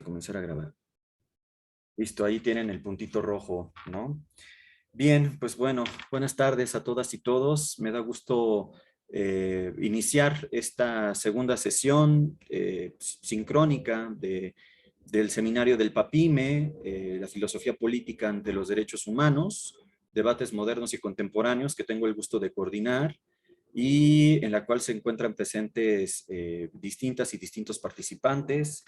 Comenzar a grabar. Listo, ahí tienen el puntito rojo, ¿no? Bien, pues bueno, buenas tardes a todas y todos. Me da gusto iniciar esta segunda sesión sincrónica del seminario del PAPIME, la filosofía política ante los derechos humanos, debates modernos y contemporáneos, que tengo el gusto de coordinar y en la cual se encuentran presentes distintas y distintos participantes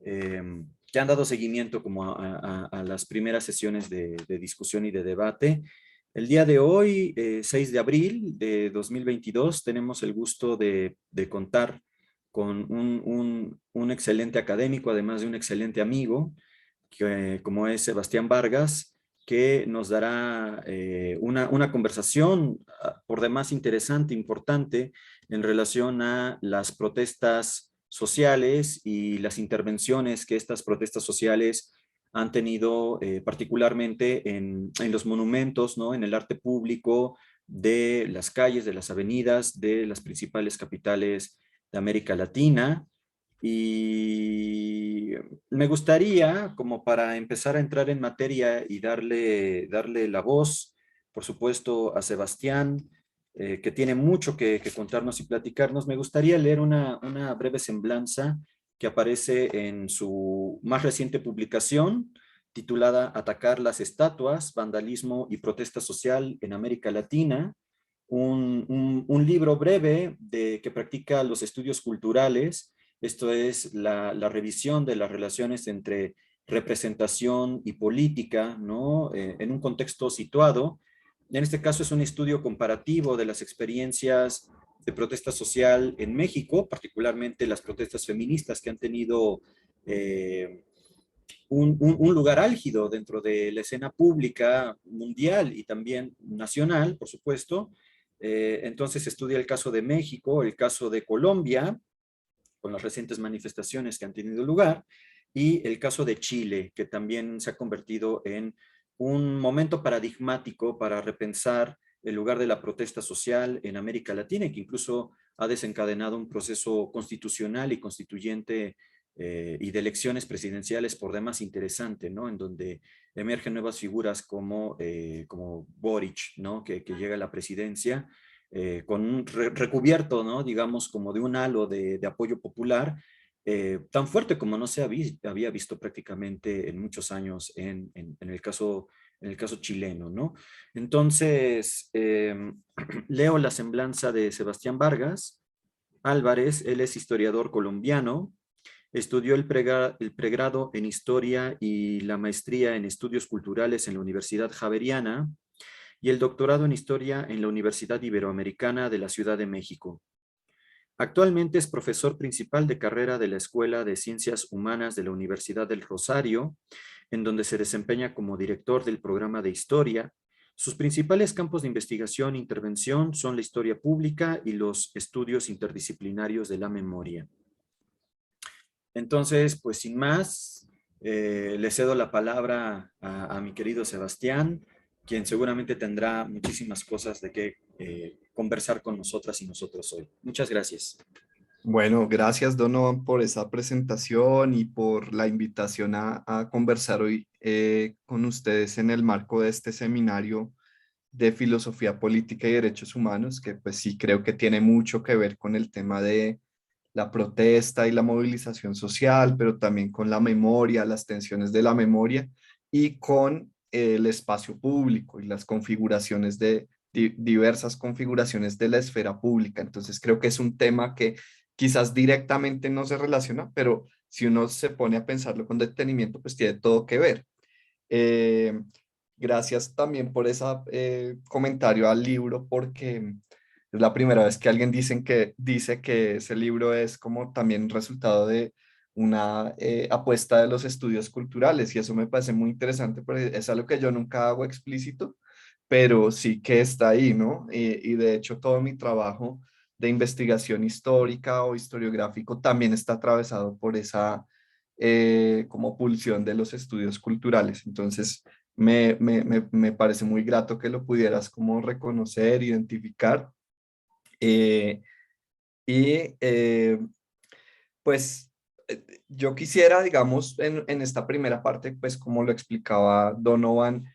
que han dado seguimiento como a las primeras sesiones de discusión y de debate. El día de hoy, 6 de abril de 2022, tenemos el gusto de contar con un excelente académico, además de un excelente amigo, como es Sebastián Vargas, que nos dará una conversación por demás interesante, importante, en relación a las protestas sociales y las intervenciones que estas protestas sociales han tenido particularmente en los monumentos, ¿no? En el arte público de las calles, de las avenidas, de las principales capitales de América Latina. Y me gustaría, como para empezar a entrar en materia y darle la voz, por supuesto, a Sebastián, que tiene mucho que contarnos y platicarnos, me gustaría leer una breve semblanza que aparece en su más reciente publicación, titulada Atacar las estatuas, vandalismo y protesta social en América Latina, un libro breve que practica los estudios culturales. Esto es la revisión de las relaciones entre representación y política, ¿no? En un contexto situado. En este caso es un estudio comparativo de las experiencias de protesta social en México, particularmente las protestas feministas que han tenido un lugar álgido dentro de la escena pública mundial y también nacional, por supuesto. Entonces estudia el caso de México, el caso de Colombia, con las recientes manifestaciones que han tenido lugar, y el caso de Chile, que también se ha convertido en un momento paradigmático para repensar el lugar de la protesta social en América Latina, y que incluso ha desencadenado un proceso constitucional y constituyente y de elecciones presidenciales por demás interesante, ¿no? En donde emergen nuevas figuras como Boric, ¿no? Que llega a la presidencia con un recubierto, ¿no? Digamos, como de un halo de apoyo popular, tan fuerte como no se había visto prácticamente en muchos años en el caso chileno, ¿no? Entonces, leo la semblanza de Sebastián Vargas Álvarez. Él es historiador colombiano, estudió el pregrado en Historia y la maestría en Estudios Culturales en la Universidad Javeriana y el doctorado en Historia en la Universidad Iberoamericana de la Ciudad de México. Actualmente es profesor principal de carrera de la Escuela de Ciencias Humanas de la Universidad del Rosario, en donde se desempeña como director del programa de Historia. Sus principales campos de investigación e intervención son la historia pública y los estudios interdisciplinarios de la memoria. Entonces, pues sin más, le cedo la palabra a mi querido Sebastián, quien seguramente tendrá muchísimas cosas de qué conversar con nosotras y nosotros hoy. Muchas gracias. Bueno, gracias Donovan por esa presentación y por la invitación a conversar hoy con ustedes en el marco de este seminario de filosofía política y derechos humanos, que pues sí creo que tiene mucho que ver con el tema de la protesta y la movilización social, pero también con la memoria, las tensiones de la memoria y con el espacio público y las configuraciones de diversas configuraciones de la esfera pública. Entonces creo que es un tema que quizás directamente no se relaciona, pero si uno se pone a pensarlo con detenimiento, pues tiene todo que ver. Eh, Gracias también por ese comentario al libro, porque es la primera vez que alguien dice que ese libro es como también resultado de una apuesta de los estudios culturales, y eso me parece muy interesante, porque es algo que yo nunca hago explícito, pero sí que está ahí, ¿no? Y de hecho todo mi trabajo de investigación histórica o historiográfico también está atravesado por esa como pulsión de los estudios culturales. Entonces, me parece muy grato que lo pudieras como reconocer, identificar. eh, y pues yo quisiera, digamos, en esta primera parte, pues como lo explicaba Donovan,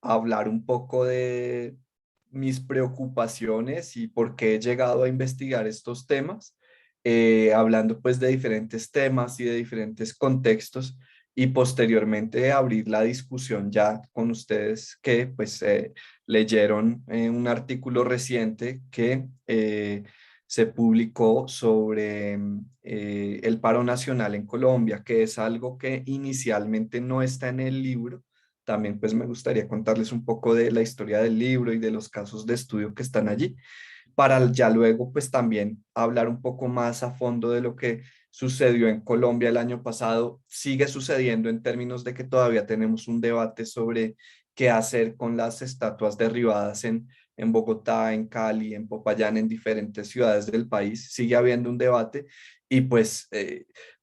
hablar un poco de mis preocupaciones y por qué he llegado a investigar estos temas, hablando pues de diferentes temas y de diferentes contextos y posteriormente abrir la discusión ya con ustedes que pues leyeron un artículo reciente que se publicó sobre el paro nacional en Colombia, que es algo que inicialmente no está en el libro. También pues me gustaría contarles un poco de la historia del libro y de los casos de estudio que están allí, para ya luego pues también hablar un poco más a fondo de lo que sucedió en Colombia el año pasado, sigue sucediendo en términos de que todavía tenemos un debate sobre qué hacer con las estatuas derribadas en Bogotá, en Cali, en Popayán, en diferentes ciudades del país. Sigue habiendo un debate y pues,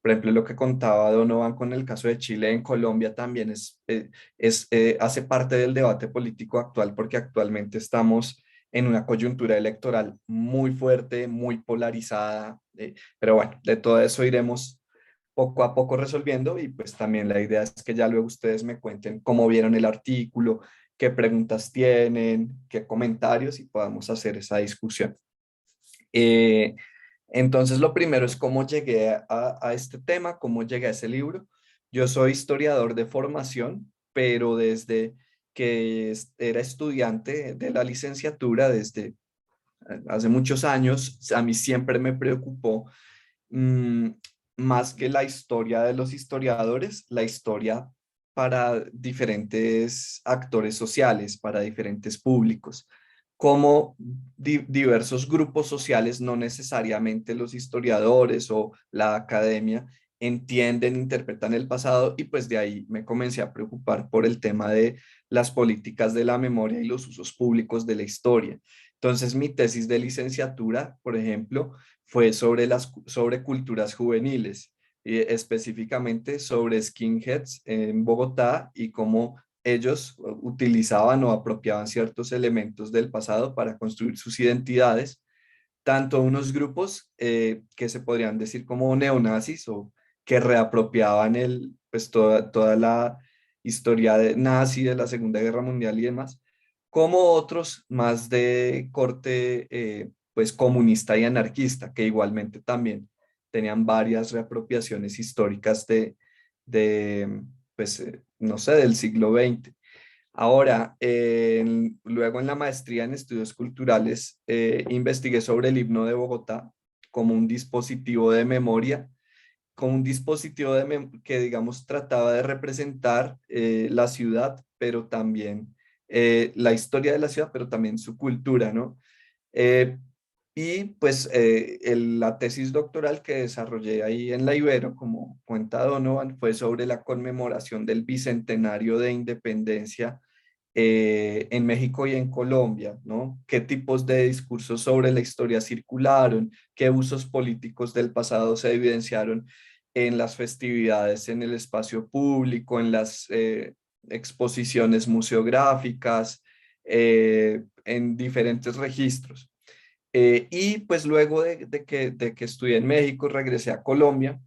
por ejemplo, lo que contaba Donovan con el caso de Chile en Colombia también hace parte del debate político actual porque actualmente estamos en una coyuntura electoral muy fuerte, muy polarizada, pero bueno, de todo eso iremos poco a poco resolviendo y pues también la idea es que ya luego ustedes me cuenten cómo vieron el artículo, qué preguntas tienen, qué comentarios y podamos hacer esa discusión. Eh, entonces, lo primero es cómo llegué a este tema, cómo llegué a ese libro. Yo soy historiador de formación, pero desde que era estudiante de la licenciatura, desde hace muchos años, a mí siempre me preocupó mm, más que la historia de los historiadores, la historia para diferentes actores sociales, para diferentes públicos, como diversos grupos sociales, no necesariamente los historiadores o la academia, entienden, interpretan el pasado y pues de ahí me comencé a preocupar por el tema de las políticas de la memoria y los usos públicos de la historia. Entonces, mi tesis de licenciatura, por ejemplo, fue sobre culturas juveniles, y específicamente sobre skinheads en Bogotá y cómo ellos utilizaban o apropiaban ciertos elementos del pasado para construir sus identidades, tanto unos grupos que se podrían decir como neonazis o que reapropiaban pues toda la historia nazi de la Segunda Guerra Mundial y demás, como otros más de corte pues comunista y anarquista, que igualmente también tenían varias reapropiaciones históricas de pues, no sé, del siglo XX. Ahora, luego en la maestría en estudios culturales, investigué sobre el himno de Bogotá como un dispositivo de memoria, como un dispositivo que, digamos, trataba de representar la ciudad, pero también la historia de la ciudad, pero también su cultura, ¿no? Eh, y pues la tesis doctoral que desarrollé ahí en la Ibero, como cuenta Donovan, fue sobre la conmemoración del bicentenario de independencia en México y en Colombia, ¿no? ¿Qué tipos de discursos sobre la historia circularon? ¿Qué usos políticos del pasado se evidenciaron en las festividades, en el espacio público, en las exposiciones museográficas, en diferentes registros? Y pues luego de que estudié en México, regresé a Colombia,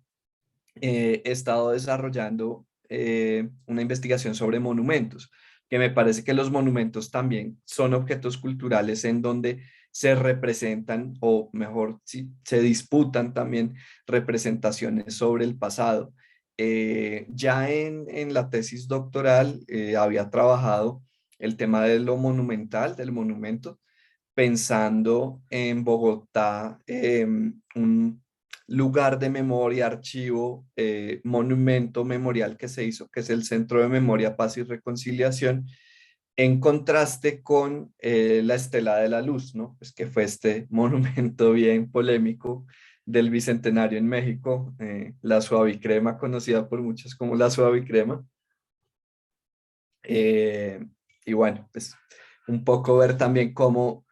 he estado desarrollando una investigación sobre monumentos, que me parece que los monumentos también son objetos culturales en donde se representan, o mejor, sí, se disputan también representaciones sobre el pasado. Ya en la tesis doctoral había trabajado el tema de lo monumental, del monumento, pensando en Bogotá, un lugar de memoria, archivo, monumento memorial que se hizo, que es el Centro de Memoria, Paz y Reconciliación, en contraste con la Estela de la Luz, ¿no? Pues que fue este monumento bien polémico del Bicentenario en México, la suavicrema, conocida por muchos como la suavicrema. Eh, y bueno, pues un poco ver también cómo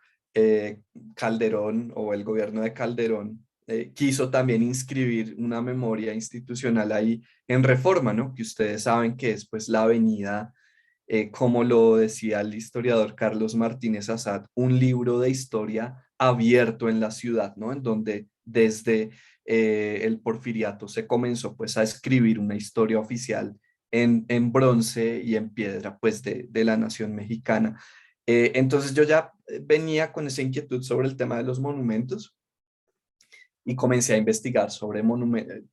Calderón o el gobierno de Calderón quiso también inscribir una memoria institucional ahí en Reforma, ¿no? Que ustedes saben que es pues la avenida, como lo decía el historiador Carlos Martínez Assad, un libro de historia abierto en la ciudad, ¿no? En donde desde el Porfiriato se comenzó pues a escribir una historia oficial en bronce y en piedra pues de la nación mexicana. Entonces yo ya venía con esa inquietud sobre el tema de los monumentos y comencé a investigar sobre monumentos,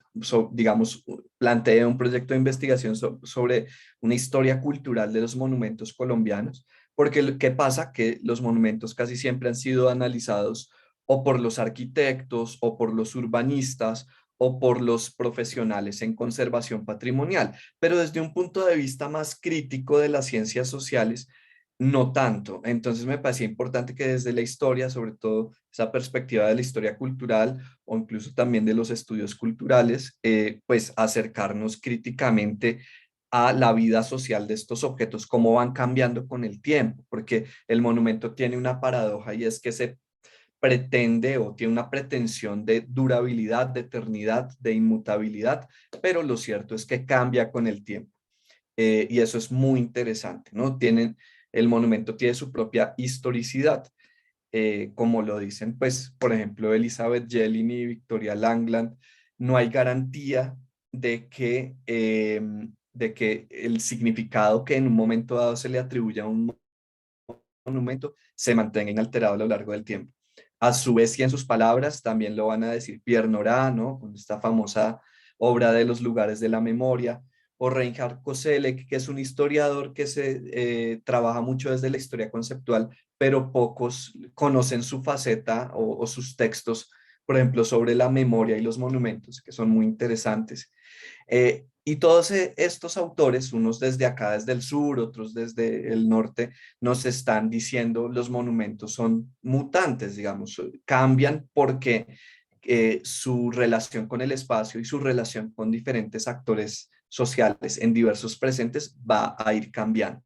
digamos, planteé un proyecto de investigación sobre una historia cultural de los monumentos colombianos, porque ¿qué pasa? Que los monumentos casi siempre han sido analizados o por los arquitectos o por los urbanistas o por los profesionales en conservación patrimonial, pero desde un punto de vista más crítico de las ciencias sociales, no tanto. Entonces me parecía importante que desde la historia, sobre todo esa perspectiva de la historia cultural o incluso también de los estudios culturales, pues acercarnos críticamente a la vida social de estos objetos, cómo van cambiando con el tiempo, porque el monumento tiene una paradoja y es que se pretende o tiene una pretensión de durabilidad, de eternidad, de inmutabilidad, pero lo cierto es que cambia con el tiempo. Y eso es muy interesante, ¿no? El monumento tiene su propia historicidad, como lo dicen, pues, por ejemplo, Elizabeth Jelling y Victoria Langland, no hay garantía de que el significado que en un momento dado se le atribuye a un monumento se mantenga inalterado a lo largo del tiempo. A su vez, y en sus palabras, también lo van a decir Pierre Nora, ¿no? Con esta famosa obra de los lugares de la memoria, o Reinhard Koselleck, que es un historiador que se trabaja mucho desde la historia conceptual, pero pocos conocen su faceta o sus textos, por ejemplo, sobre la memoria y los monumentos, que son muy interesantes. Y todos estos autores, unos desde acá, desde el sur, otros desde el norte, nos están diciendo los monumentos son mutantes, digamos, cambian porque su relación con el espacio y su relación con diferentes actores sociales en diversos presentes va a ir cambiando.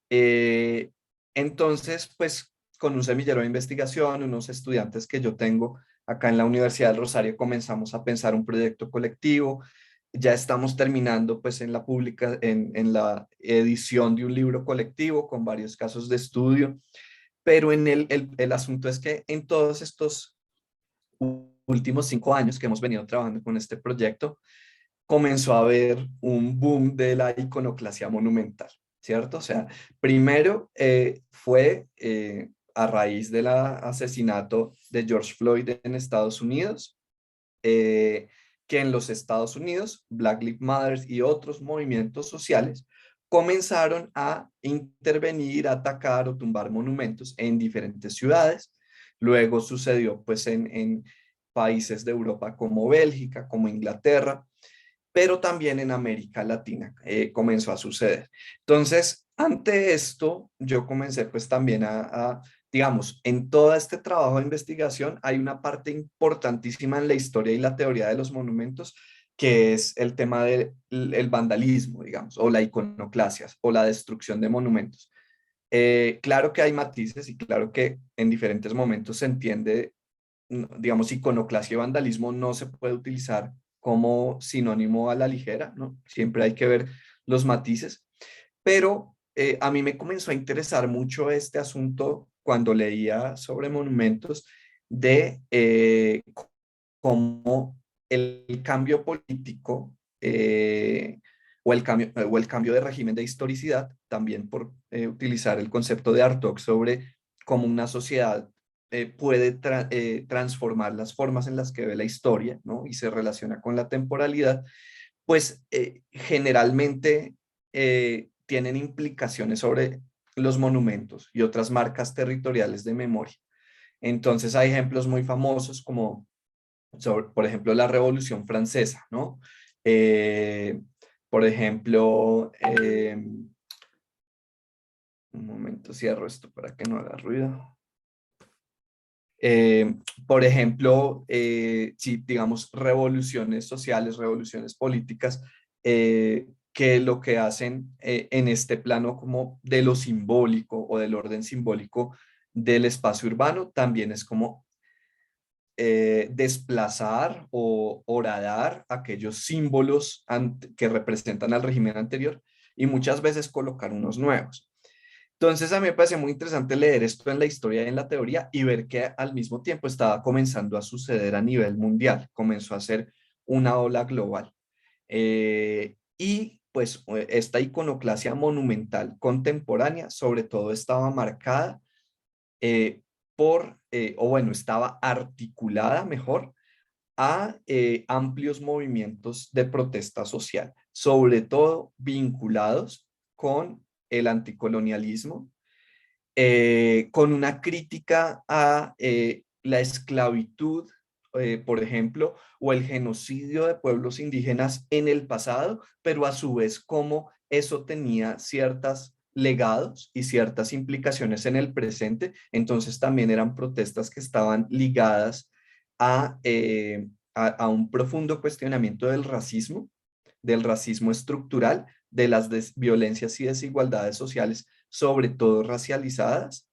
Eh, entonces, pues con un semillero de investigación, unos estudiantes que yo tengo acá en la Universidad del Rosario, comenzamos a pensar un proyecto colectivo. Ya estamos terminando pues en la edición de un libro colectivo con varios casos de estudio, pero el asunto es que en todos estos últimos 5 años que hemos venido trabajando con este proyecto, comenzó a haber un boom de la iconoclasia monumental, ¿cierto? O sea, primero fue a raíz del asesinato de George Floyd en Estados Unidos, eh, que en los Estados Unidos, Black Lives Matter y otros movimientos sociales comenzaron a intervenir, atacar o tumbar monumentos en diferentes ciudades. Luego sucedió pues en países de Europa como Bélgica, como Inglaterra, pero también en América Latina comenzó a suceder. Entonces, ante esto, yo comencé pues también digamos, en todo este trabajo de investigación hay una parte importantísima en la historia y la teoría de los monumentos, que es el tema del el vandalismo, digamos, o la iconoclasia, o la destrucción de monumentos. Claro que hay matices y claro que en diferentes momentos se entiende, digamos, iconoclasia y vandalismo no se puede utilizar como sinónimo a la ligera, ¿no? Siempre hay que ver los matices, pero a mí me comenzó a interesar mucho este asunto cuando leía sobre monumentos de cómo el cambio político o el cambio de régimen de historicidad, también por utilizar el concepto de Artaud sobre cómo una sociedad puede transformar las formas en las que ve la historia, ¿no? Y se relaciona con la temporalidad, pues generalmente tienen implicaciones sobre los monumentos y otras marcas territoriales de memoria. Entonces hay ejemplos muy famosos como, por ejemplo, la Revolución Francesa, ¿no? Eh, por ejemplo, un momento, cierro esto para que no haga ruido. Eh, por ejemplo, si digamos revoluciones sociales, revoluciones políticas, que lo que hacen en este plano como de lo simbólico o del orden simbólico del espacio urbano, también es como desplazar o horadar aquellos símbolos que representan al régimen anterior y muchas veces colocar unos nuevos. Entonces a mí me parece muy interesante leer esto en la historia y en la teoría y ver que al mismo tiempo estaba comenzando a suceder a nivel mundial, comenzó a ser una ola global. Y pues esta iconoclasia monumental contemporánea sobre todo estaba marcada o bueno, estaba articulada mejor a amplios movimientos de protesta social, sobre todo vinculados con el anticolonialismo, con una crítica a la esclavitud, por ejemplo, o el genocidio de pueblos indígenas en el pasado, pero a su vez cómo eso tenía ciertos legados y ciertas implicaciones en el presente. Entonces también eran protestas que estaban ligadas a un profundo cuestionamiento del racismo estructural, de las violencias y desigualdades sociales, sobre todo racializadas,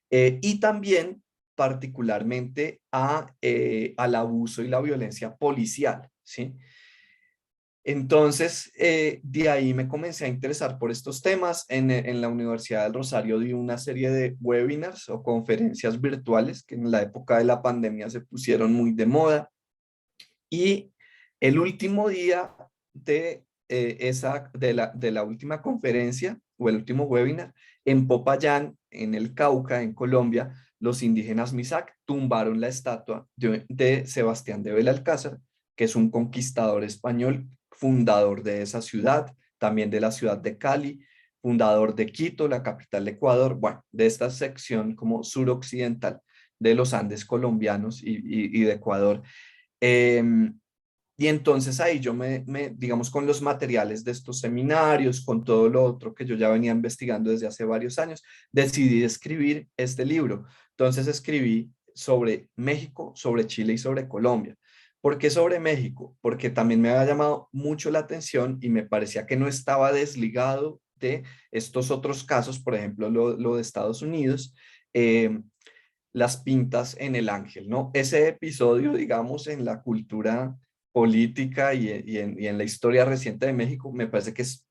y también particularmente al abuso y la violencia policial, ¿sí? Entonces, de ahí me comencé a interesar por estos temas. En la Universidad del Rosario di una serie de webinars o conferencias virtuales que en la época de la pandemia se pusieron muy de moda. Y el último día de la última conferencia o el último webinar, en Popayán, en el Cauca, en Colombia, los indígenas Misak tumbaron la estatua de Sebastián de Belalcázar, que es un conquistador español, fundador de esa ciudad, también de la ciudad de Cali, fundador de Quito, la capital de Ecuador, bueno, de esta sección como suroccidental de los Andes colombianos y de Ecuador. Em, y entonces ahí yo digamos, con los materiales de estos seminarios, con todo lo otro que yo ya venía investigando desde hace varios años, decidí escribir este libro. Entonces escribí sobre México, sobre Chile y sobre Colombia. ¿Por qué sobre México? Porque también me había llamado mucho la atención y me parecía que no estaba desligado de estos otros casos, por ejemplo, lo de Estados Unidos. Eh, las pintas en el ángel, ¿no? Ese episodio, digamos, en la cultura política y en la historia reciente de México, me parece que es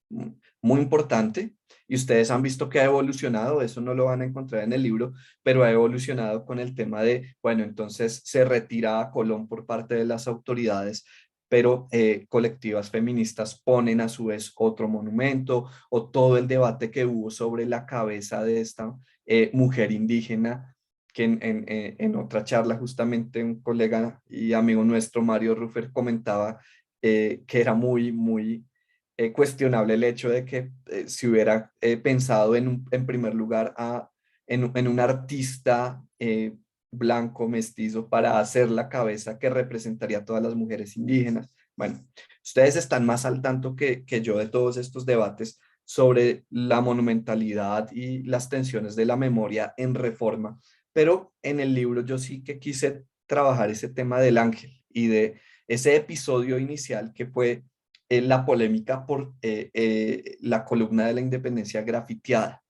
muy importante y ustedes han visto que ha evolucionado, eso no lo van a encontrar en el libro, pero ha evolucionado con el tema de, bueno, entonces se retira a Colón por parte de las autoridades, pero colectivas feministas ponen a su vez otro monumento o todo el debate que hubo sobre la cabeza de esta mujer indígena que en otra charla justamente un colega y amigo nuestro, Mario Ruffer, comentaba que era muy cuestionable el hecho de que se hubiera pensado en primer lugar en un artista blanco, mestizo, para hacer la cabeza que representaría a todas las mujeres indígenas. Bueno, ustedes están más al tanto que yo de todos estos debates sobre la monumentalidad y las tensiones de la memoria en Reforma, pero en el libro yo sí que quise trabajar ese tema del ángel y de ese episodio inicial que fue la polémica por la columna de la independencia grafiteada.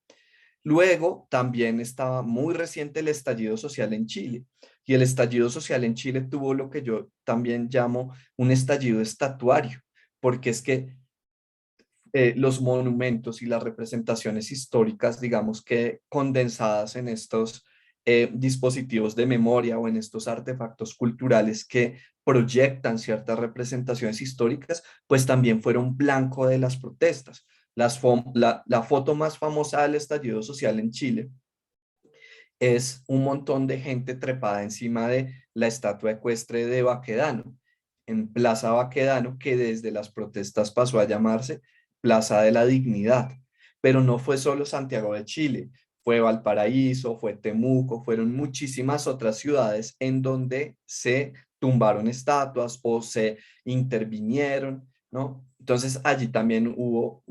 Luego también estaba muy reciente el estallido social en Chile y el estallido social en Chile tuvo lo que yo también llamo un estallido estatuario, porque es que los monumentos y las representaciones históricas, digamos que condensadas en estos dispositivos de memoria o en estos artefactos culturales que proyectan ciertas representaciones históricas, pues también fueron blanco de las protestas. La foto más famosa del estallido social en Chile es un montón de gente trepada encima de la estatua ecuestre de Baquedano, en Plaza Baquedano, que desde las protestas pasó a llamarse Plaza de la Dignidad. Pero no fue solo Santiago de Chile, fue Valparaíso, fue Temuco, fueron muchísimas otras ciudades en donde se tumbaron estatuas o se intervinieron, ¿no? Entonces allí también hubo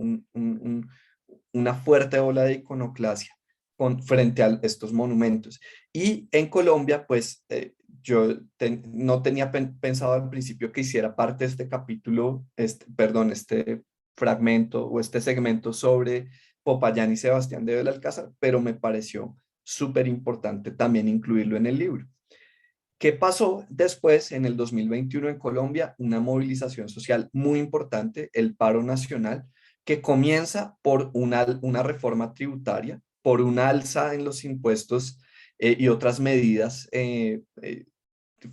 una fuerte ola de iconoclasia frente a estos monumentos. Y en Colombia, pues no tenía pensado al principio que hiciera parte de este capítulo, perdón, este fragmento o este segmento sobre Popayán y Sebastián de Belalcázar, pero me pareció súper importante también incluirlo en el libro. ¿Qué pasó después en el 2021 en Colombia? Una movilización social muy importante, el paro nacional, que comienza por una reforma tributaria, por una alza en los impuestos y otras medidas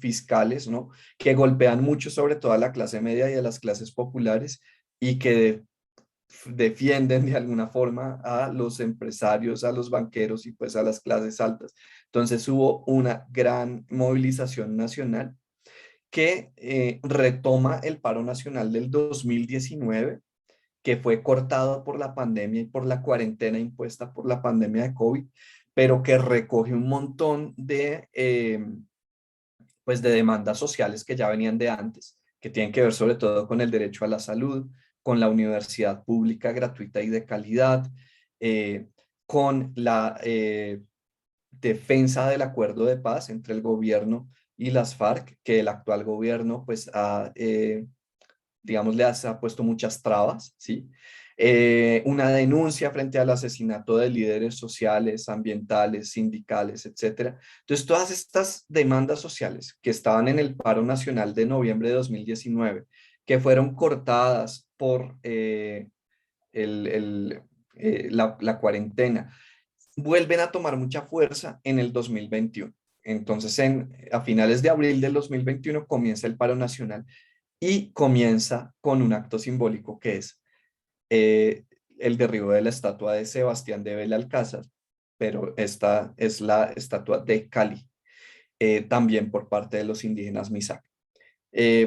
fiscales, ¿no? Que golpean mucho sobre todo a la clase media y a las clases populares y que defienden de alguna forma a los empresarios, a los banqueros y pues a las clases altas. Entonces hubo una gran movilización nacional que retoma el paro nacional del 2019, que fue cortado por la pandemia y por la cuarentena impuesta por la pandemia de COVID, pero que recoge un montón pues de demandas sociales que ya venían de antes, que tienen que ver sobre todo con el derecho a la salud, con la universidad pública gratuita y de calidad, eh, con la defensa del acuerdo de paz entre el gobierno y las FARC, que el actual gobierno pues digamos, ha puesto muchas trabas, ¿sí? Una denuncia frente al asesinato de líderes sociales, ambientales, sindicales, etcétera. Entonces, todas estas demandas sociales que estaban en el paro nacional de noviembre de 2019, que fueron cortadas por el, el, la cuarentena, vuelven a tomar mucha fuerza en el 2021. Entonces, a finales de abril del 2021 comienza el paro nacional y comienza con un acto simbólico que es eh, el derribo de la estatua de Sebastián de Belalcázar, pero esta es la estatua de Cali, también por parte de los indígenas Misak.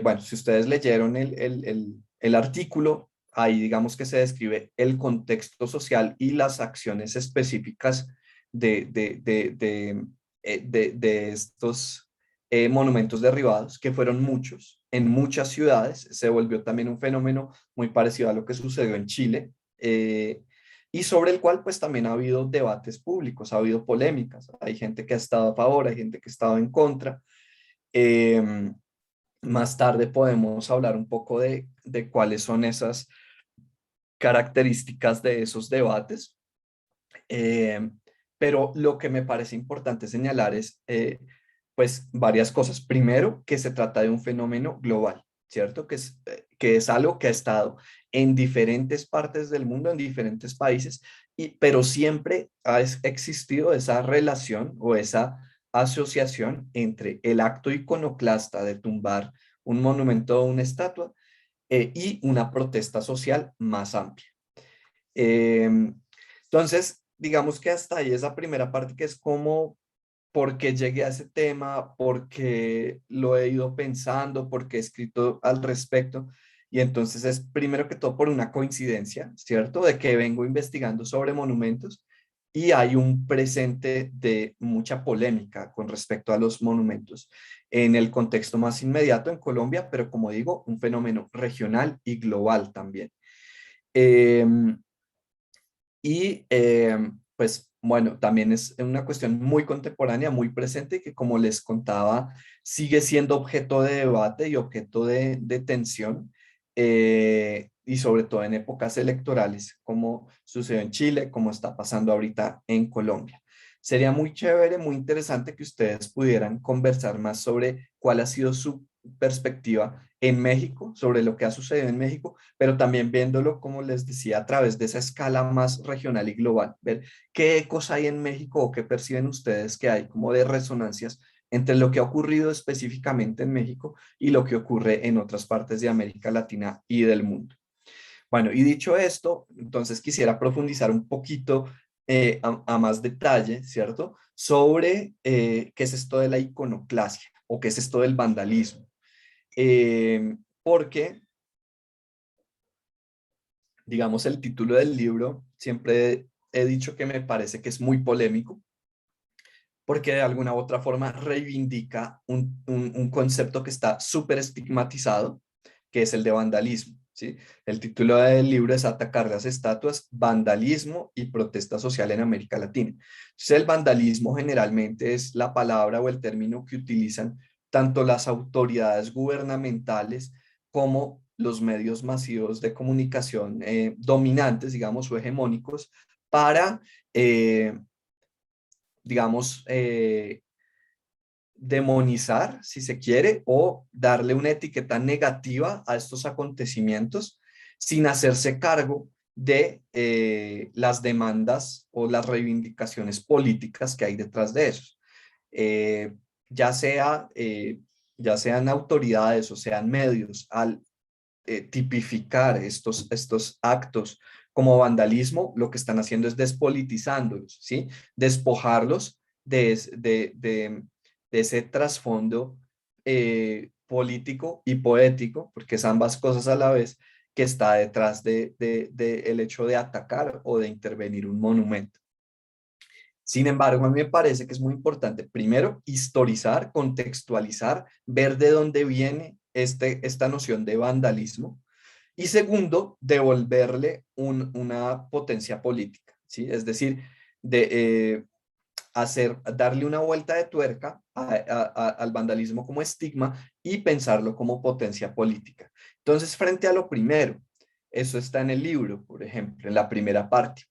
Bueno, si ustedes leyeron el artículo, ahí digamos que se describe el contexto social y las acciones específicas de, de, de, de, de estos monumentos derribados, que fueron muchos, en muchas ciudades. Se volvió también un fenómeno muy parecido a lo que sucedió en Chile, y sobre el cual pues también ha habido debates públicos, ha habido polémicas. Hay gente que ha estado a favor, hay gente que ha estado en contra. Más tarde podemos hablar un poco de cuáles son esas características de esos debates, eh, pero lo que me parece importante señalar es pues varias cosas. Primero, que se trata de un fenómeno global, ¿cierto? Que es algo que ha estado en diferentes partes del mundo, en diferentes países, pero siempre ha existido esa relación o esa asociación entre el acto iconoclasta de tumbar un monumento o una estatua y una protesta social más amplia. Eh, entonces, digamos que hasta ahí esa primera parte que es como por qué llegué a ese tema, porque lo he ido pensando, porque he escrito al respecto. Y entonces es primero que todo por una coincidencia, ¿cierto? De que vengo investigando sobre monumentos y hay un presente de mucha polémica con respecto a los monumentos en el contexto más inmediato en Colombia, pero como digo, un fenómeno regional y global también. Em, pues bueno, también es una cuestión muy contemporánea, muy presente, que como les contaba, sigue siendo objeto de debate y objeto de tensión, y sobre todo en épocas electorales, como sucedió en Chile, como está pasando ahorita en Colombia. Sería muy chévere, muy interesante que ustedes pudieran conversar más sobre cuál ha sido su perspectiva en México, sobre lo que ha sucedido en México, pero también viéndolo, como les decía, a través de esa escala más regional y global, ver qué ecos hay en México o qué perciben ustedes que hay como de resonancias entre lo que ha ocurrido específicamente en México y lo que ocurre en otras partes de América Latina y del mundo. Bueno, y dicho esto, entonces quisiera profundizar un poquito a más detalle, ¿cierto? Sobre qué es esto de la iconoclasia o qué es esto del vandalismo. Porque, digamos, el título del libro siempre he dicho que me parece que es muy polémico, porque de alguna u otra forma reivindica un concepto que está súper estigmatizado, que es el de vandalismo, ¿sí? El título del libro es Atacar las estatuas, vandalismo y protesta social en América Latina. Entonces, el vandalismo generalmente es la palabra o el término que utilizan tanto las autoridades gubernamentales como los medios masivos de comunicación dominantes, digamos, o hegemónicos, para digamos, demonizar, si se quiere, o darle una etiqueta negativa a estos acontecimientos sin hacerse cargo de las demandas o las reivindicaciones políticas que hay detrás de eso. Eh, ya sea, ya sean autoridades o sean medios, al tipificar estos actos como vandalismo, lo que están haciendo es despolitizándolos, ¿sí? Despojarlos de ese trasfondo político y poético, porque es ambas cosas a la vez, que está detrás de el hecho de atacar o de intervenir un monumento. Sin embargo, a mí me parece que es muy importante, primero, historizar, contextualizar, ver de dónde viene esta noción de vandalismo, y segundo, devolverle una potencia política, ¿sí? Es decir, de darle una vuelta de tuerca al vandalismo como estigma y pensarlo como potencia política. Entonces, frente a lo primero, eso está en el libro, por ejemplo, en la primera parte,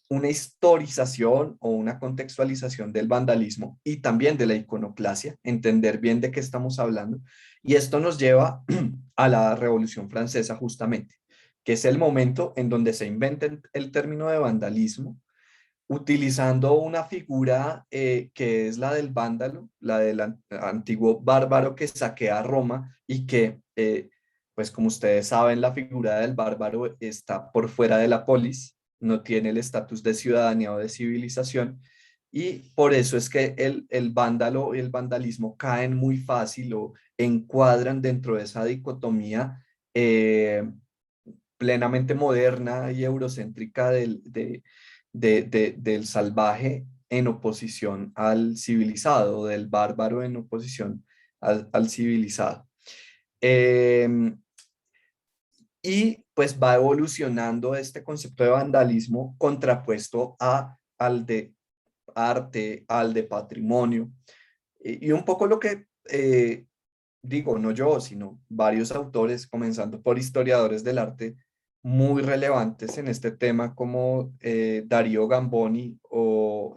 una historización o una contextualización del vandalismo y también de la iconoclasia, entender bien de qué estamos hablando. Y esto nos lleva a la Revolución Francesa justamente, que es el momento en donde se inventa el término de vandalismo, utilizando una figura que es la del vándalo, la del antiguo bárbaro que saquea Roma y que, pues como ustedes saben, la figura del bárbaro está por fuera de la polis, no tiene el estatus de ciudadanía o de civilización, y por eso es que el vándalo y el vandalismo caen muy fácil o encuadran dentro de esa dicotomía plenamente moderna y eurocéntrica del salvaje en oposición al civilizado, del bárbaro en oposición al civilizado. Eh, y pues va evolucionando este concepto de vandalismo contrapuesto al de arte, al de patrimonio. Y un poco lo que digo, no yo, sino varios autores, comenzando por historiadores del arte muy relevantes en este tema, como Darío Gamboni o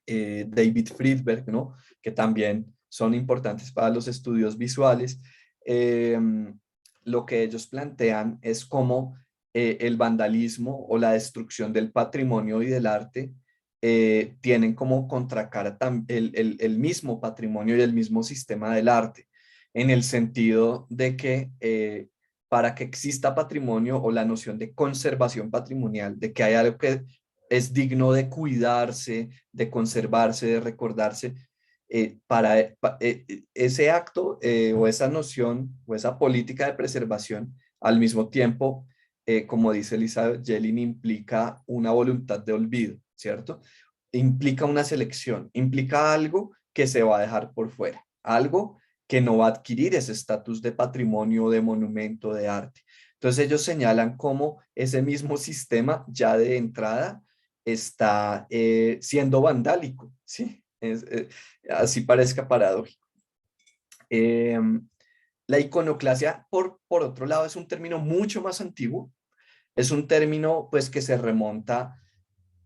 David Friedberg, ¿no? Que también son importantes para los estudios visuales. Eh, lo que ellos plantean es cómo el vandalismo o la destrucción del patrimonio y del arte tienen como contracara el mismo patrimonio y el mismo sistema del arte, en el sentido de que para que exista patrimonio o la noción de conservación patrimonial, de que hay algo que es digno de cuidarse, de conservarse, de recordarse, ese acto o esa noción o esa política de preservación, al mismo tiempo, como dice Elizabeth Yellin, implica una voluntad de olvido, ¿cierto? Implica una selección, implica algo que se va a dejar por fuera, algo que no va a adquirir ese estatus de patrimonio, de monumento, de arte. Entonces ellos señalan cómo ese mismo sistema ya de entrada está siendo vandálico, ¿sí? Así parezca paradójico. Eh, la iconoclasia, por otro lado, es un término mucho más antiguo, es un término pues que se remonta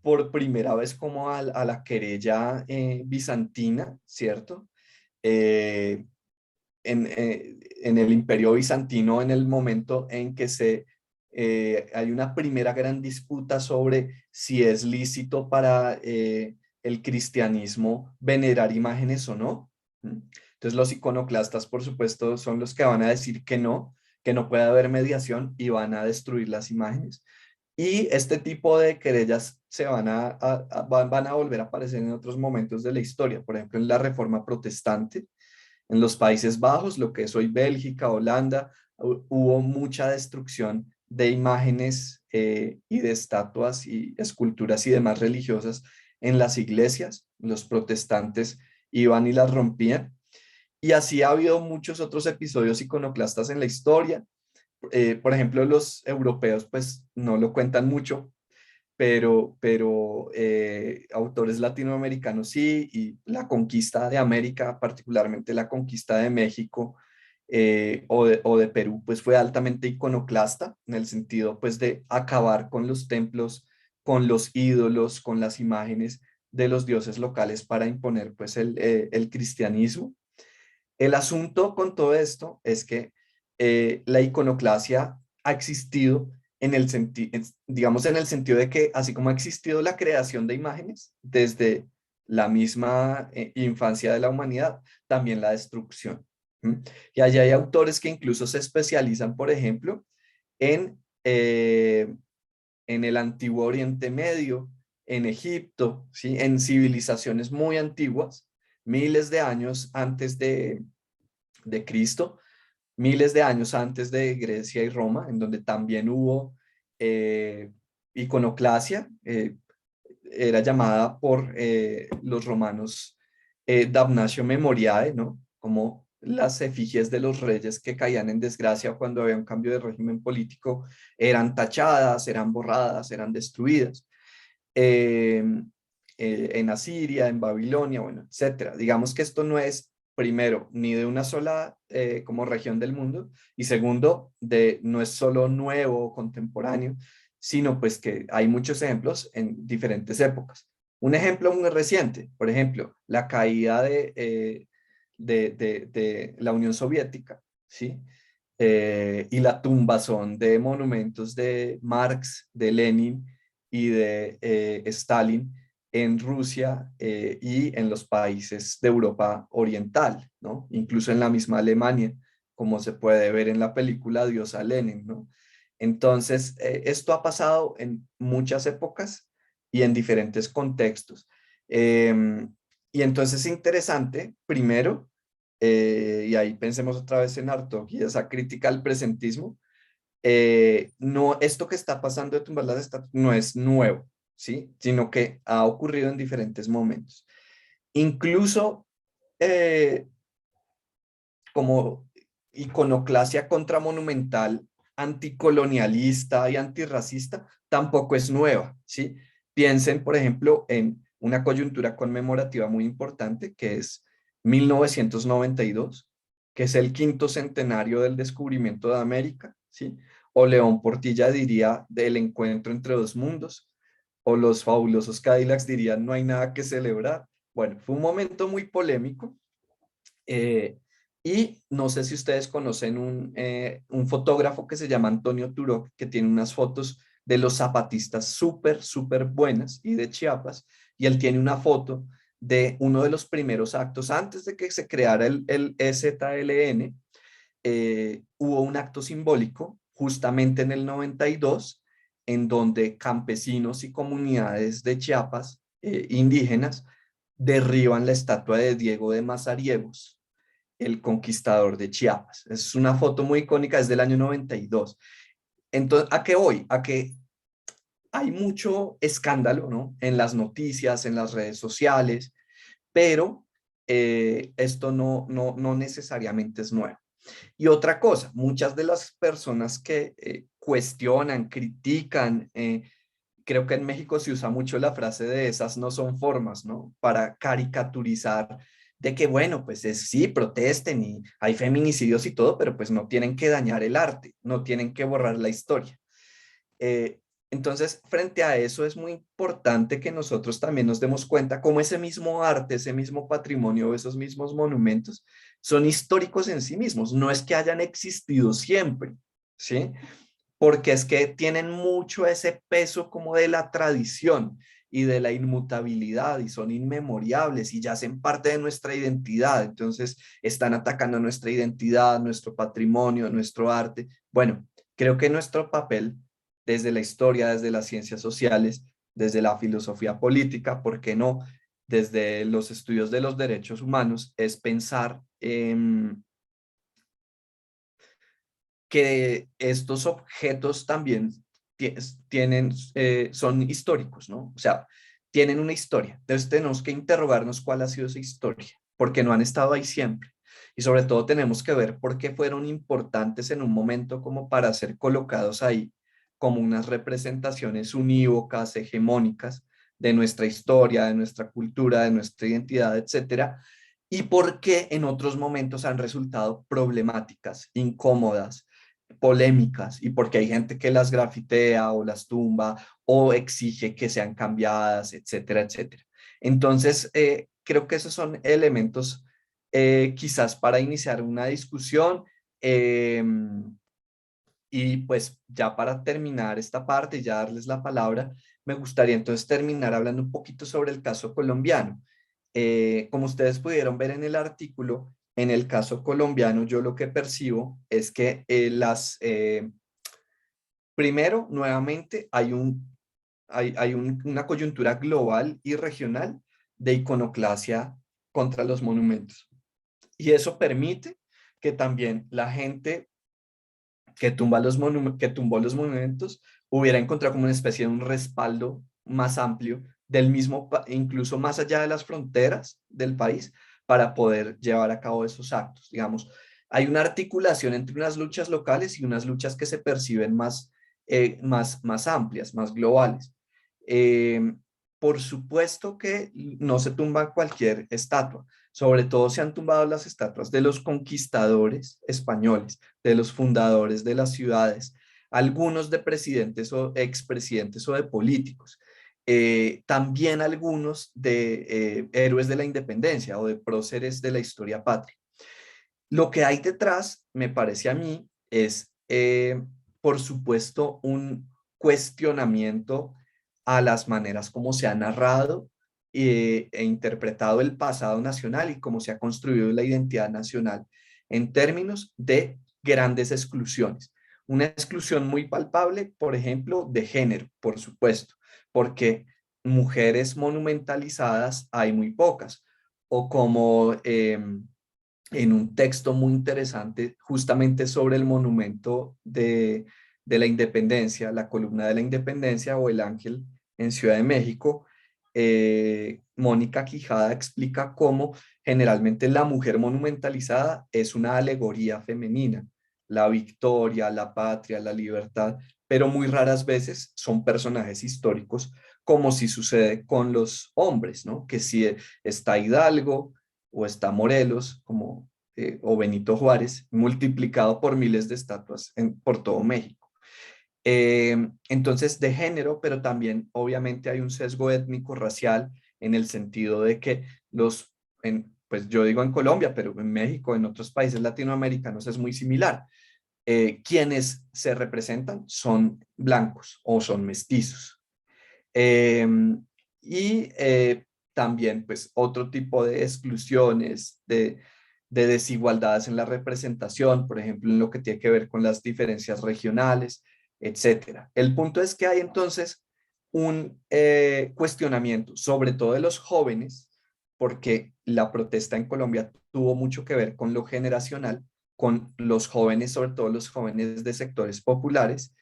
por primera vez como a la querella bizantina, ¿cierto? Eh, en el Imperio Bizantino, en el momento en que hay una primera gran disputa sobre si es lícito para el cristianismo venerar imágenes o no. Entonces los iconoclastas, por supuesto, son los que van a decir que no puede haber mediación y van a destruir las imágenes. Y este tipo de querellas van a volver a aparecer en otros momentos de la historia, por ejemplo, en la Reforma Protestante, en los Países Bajos, lo que es hoy Bélgica, Holanda, hubo mucha destrucción de imágenes y de estatuas y esculturas y demás religiosas en las iglesias. Los protestantes iban y las rompían. Y así ha habido muchos otros episodios iconoclastas en la historia. Por ejemplo, los europeos pues no lo cuentan mucho, pero autores latinoamericanos sí, y la conquista de América, particularmente la conquista de México o de Perú, pues fue altamente iconoclasta en el sentido pues de acabar con los templos, con los ídolos, con las imágenes de los dioses locales para imponer pues el cristianismo. El asunto con todo esto es que la iconoclasia ha existido digamos en el sentido de que así como ha existido la creación de imágenes desde la misma infancia de la humanidad, también la destrucción. ¿M? Y allá hay autores que incluso se especializan, por ejemplo, en, eh, en el antiguo Oriente Medio, en Egipto, ¿sí? En civilizaciones muy antiguas, miles de años antes de Cristo, miles de años antes de Grecia y Roma, en donde también hubo eh, iconoclasia, era llamada por los romanos damnatio memoriae, ¿no? Como las efigies de los reyes que caían en desgracia cuando había un cambio de régimen político, eran tachadas, eran borradas, eran destruidas. Eh, en Asiria, en Babilonia, bueno, etcétera. Digamos que esto no es, primero, ni de una sola como región del mundo, y segundo, no es solo nuevo o contemporáneo, sino pues que hay muchos ejemplos en diferentes épocas. Un ejemplo muy reciente, por ejemplo, la caída de la Unión Soviética, ¿sí? Y la tumbazón de monumentos de Marx, de Lenin y de Stalin en Rusia y en los países de Europa Oriental, ¿no? Incluso en la misma Alemania, como se puede ver en la película Dios a Lenin, ¿no? Entonces, esto ha pasado en muchas épocas y en diferentes contextos. Y entonces es interesante, primero, y ahí pensemos otra vez en Hartog y esa crítica al presentismo, no, esto que está pasando de tumbar las estatuas no es nuevo, ¿sí? Sino que ha ocurrido en diferentes momentos. Incluso eh, como iconoclasia contramonumental, anticolonialista y antirracista, tampoco es nueva, ¿sí? Piensen, por ejemplo, en una coyuntura conmemorativa muy importante, que es 1992, que es el quinto centenario del descubrimiento de América, ¿sí? O León Portilla diría del encuentro entre dos mundos, o los fabulosos Cadillacs dirían no hay nada que celebrar. Bueno, fue un momento muy polémico, eh, y no sé si ustedes conocen un fotógrafo que se llama Antonio Turó, que tiene unas fotos de los zapatistas súper, súper buenas y de Chiapas, y él tiene una foto de uno de los primeros actos antes de que se creara el EZLN. Hubo un acto simbólico justamente en el 92 en donde campesinos y comunidades de Chiapas indígenas derriban la estatua de Diego de Mazariegos, el conquistador de Chiapas. Es una foto muy icónica, es del año 92. Entonces, ¿a qué voy? A que hay mucho escándalo, ¿no? En las noticias, en las redes sociales, pero esto no necesariamente es nuevo. Y otra cosa, muchas de las personas que cuestionan, critican, creo que en México se usa mucho la frase de esas no son formas, ¿no? Para caricaturizar de que, bueno, pues sí, protesten y hay feminicidios y todo, pero pues no tienen que dañar el arte, no tienen que borrar la historia. Eh, entonces, frente a eso es muy importante que nosotros también nos demos cuenta cómo ese mismo arte, ese mismo patrimonio, esos mismos monumentos son históricos en sí mismos. No es que hayan existido siempre, ¿sí? Porque es que tienen mucho ese peso como de la tradición y de la inmutabilidad y son inmemorables y ya hacen parte de nuestra identidad. Entonces, están atacando nuestra identidad, nuestro patrimonio, nuestro arte. Bueno, creo que nuestro papel desde la historia, desde las ciencias sociales, desde la filosofía política, ¿por qué no? Desde los estudios de los derechos humanos, es pensar que estos objetos también tienen, son históricos, ¿no? O sea, tienen una historia. Entonces tenemos que interrogarnos cuál ha sido esa historia, porque no han estado ahí siempre. Y sobre todo tenemos que ver por qué fueron importantes en un momento como para ser colocados ahí como unas representaciones unívocas, hegemónicas de nuestra historia, de nuestra cultura, de nuestra identidad, etcétera, y por qué en otros momentos han resultado problemáticas, incómodas, polémicas, y porque hay gente que las grafitea o las tumba o exige que sean cambiadas, etcétera, etcétera. Entonces, creo que esos son elementos quizás para iniciar una discusión. Y pues ya para terminar esta parte y ya darles la palabra, me gustaría entonces terminar hablando un poquito sobre el caso colombiano. Como ustedes pudieron ver en el artículo, en el caso colombiano yo lo que percibo es que primero, nuevamente, una coyuntura global y regional de iconoclasia contra los monumentos. Y eso permite que también la gente que tumbó los monumentos hubiera encontrado como una especie de un respaldo más amplio del mismo, incluso más allá de las fronteras del país, para poder llevar a cabo esos actos. Digamos, hay una articulación entre unas luchas locales y unas luchas que se perciben más amplias, más globales. Eh, por supuesto que no se tumba cualquier estatua, sobre todo se han tumbado las estatuas de los conquistadores españoles, de los fundadores de las ciudades, algunos de presidentes o expresidentes o de políticos, también algunos de héroes de la independencia o de próceres de la historia patria. Lo que hay detrás, me parece a mí, es, por supuesto, un cuestionamiento a las maneras como se ha narrado e interpretado el pasado nacional y cómo se ha construido la identidad nacional en términos de grandes exclusiones. Una exclusión muy palpable, por ejemplo, de género, por supuesto, porque mujeres monumentalizadas hay muy pocas, o como en un texto muy interesante justamente sobre el monumento de la independencia, la columna de la independencia o el ángel en Ciudad de México. Mónica Quijada explica cómo generalmente la mujer monumentalizada es una alegoría femenina, la victoria, la patria, la libertad, pero muy raras veces son personajes históricos, como si sucede con los hombres, ¿no? Que si está Hidalgo o está Morelos, o Benito Juárez, multiplicado por miles de estatuas por todo México. Entonces, de género, pero también obviamente hay un sesgo étnico racial en el sentido de que pues yo digo en Colombia, pero en México, en otros países latinoamericanos es muy similar. Quienes se representan son blancos o son mestizos. Eh, y también, pues, otro tipo de exclusiones, de desigualdades en la representación, por ejemplo, en lo que tiene que ver con las diferencias regionales, etcétera. El punto es que hay entonces un cuestionamiento, sobre todo de los jóvenes, porque la protesta en Colombia tuvo mucho que ver con lo generacional, con los jóvenes, sobre todo los jóvenes de sectores populares,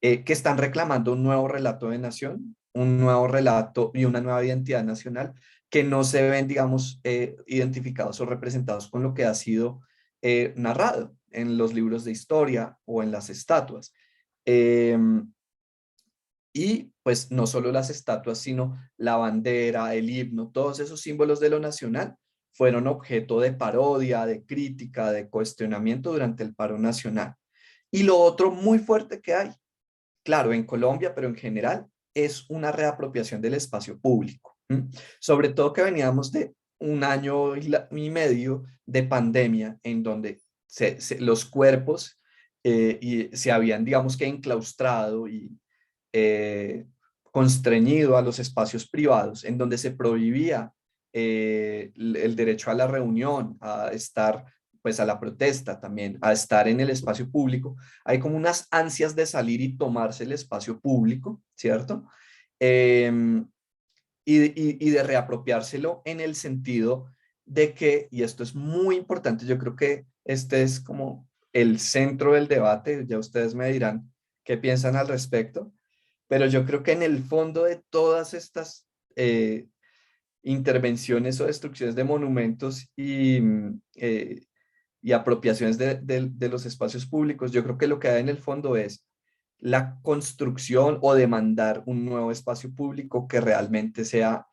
que están reclamando un nuevo relato de nación, un nuevo relato y una nueva identidad nacional que no se ven, digamos, identificados o representados con lo que ha sido narrado en los libros de historia o en las estatuas. Eh, y pues no solo las estatuas, sino la bandera, el himno, todos esos símbolos de lo nacional fueron objeto de parodia, de crítica, de cuestionamiento durante el paro nacional. Y lo otro muy fuerte que hay, claro, en Colombia, pero en general, es una reapropiación del espacio público. ¿M? Sobre todo que veníamos de un año y medio de pandemia en donde los cuerpos se habían, digamos que enclaustrado y eh, constreñido a los espacios privados, en donde se prohibía el derecho a la reunión, a estar, pues a la protesta también, a estar en el espacio público. Hay como unas ansias de salir y tomarse el espacio público, ¿cierto? Em, y de reapropiárselo en el sentido de que, y esto es muy importante, yo creo que este es como el centro del debate, ya ustedes me dirán qué piensan al respecto, pero yo creo que en el fondo de todas estas intervenciones o destrucciones de monumentos y apropiaciones de los espacios públicos, yo creo que lo que hay en el fondo es la construcción o demandar un nuevo espacio público que realmente sea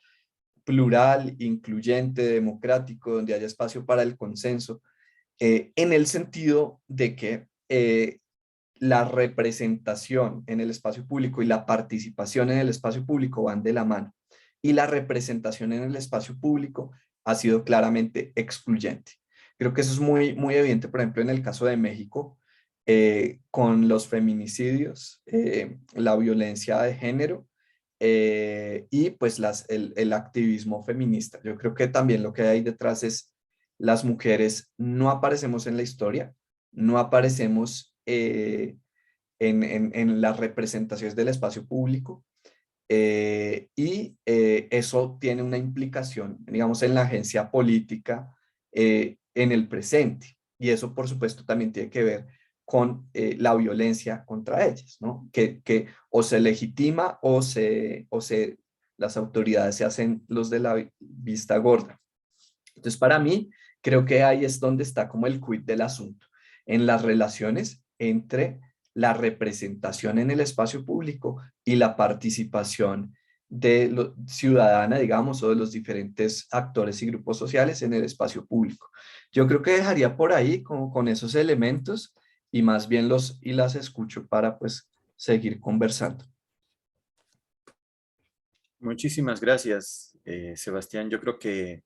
plural, incluyente, democrático, donde haya espacio para el consenso, en el sentido de que la representación en el espacio público y la participación en el espacio público van de la mano. Y la representación en el espacio público ha sido claramente excluyente. Creo que eso es muy, muy evidente, por ejemplo, en el caso de México, con los feminicidios, la violencia de género y pues el activismo feminista. Yo creo que también lo que hay detrás es las mujeres no aparecemos en la historia, no aparecemos en las representaciones del espacio público eso tiene una implicación, digamos, en la agencia política en el presente. Y eso, por supuesto, también tiene que ver con la violencia contra ellas, ¿no? Que o se legitima las autoridades se hacen los de la vista gorda. Entonces, para mí, creo que ahí es donde está como el quid del asunto, en las relaciones entre la representación en el espacio público y la participación ciudadana, digamos, o de los diferentes actores y grupos sociales en el espacio público. Yo creo que dejaría por ahí con esos elementos y más bien y las escucho para pues seguir conversando. Muchísimas gracias, Sebastián. Yo creo que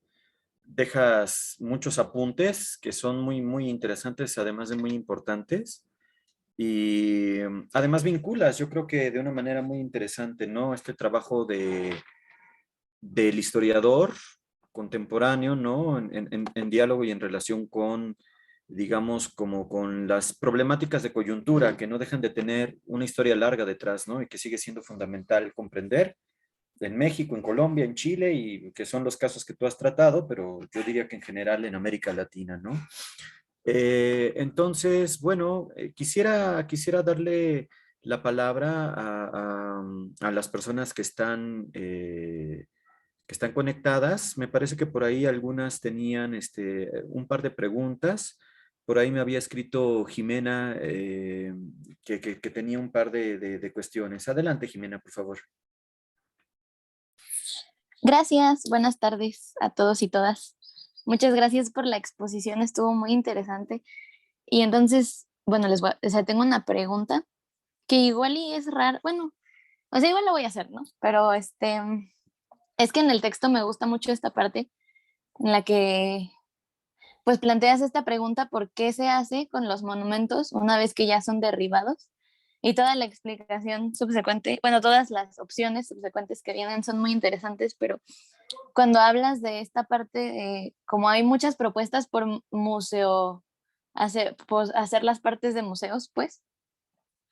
dejas muchos apuntes que son muy, muy interesantes, además de muy importantes. Y además vinculas, yo creo que de una manera muy interesante, ¿no? Este trabajo del historiador contemporáneo, ¿no? En diálogo y en relación con, digamos, como con las problemáticas de coyuntura que no dejan de tener una historia larga detrás, ¿no? Y que sigue siendo fundamental comprender en México, en Colombia, en Chile, y que son los casos que tú has tratado, pero yo diría que en general en América Latina, ¿no? Entonces, bueno, quisiera darle la palabra a las personas que están conectadas. Me parece que por ahí algunas tenían un par de preguntas. Por ahí me había escrito Jimena que tenía un par de cuestiones. Adelante, Jimena, por favor. Gracias, buenas tardes a todos y todas. Muchas gracias por la exposición, estuvo muy interesante. Y entonces, bueno, o sea, tengo una pregunta que igual y es rara, bueno, o sea, igual lo voy a hacer, ¿no? Pero es que en el texto me gusta mucho esta parte en la que pues planteas esta pregunta: ¿por qué se hace con los monumentos una vez que ya son derribados? Y toda la explicación subsecuente, bueno, todas las opciones subsecuentes que vienen son muy interesantes, pero cuando hablas de esta parte, como hay muchas propuestas por museo, hacer las partes de museos, pues,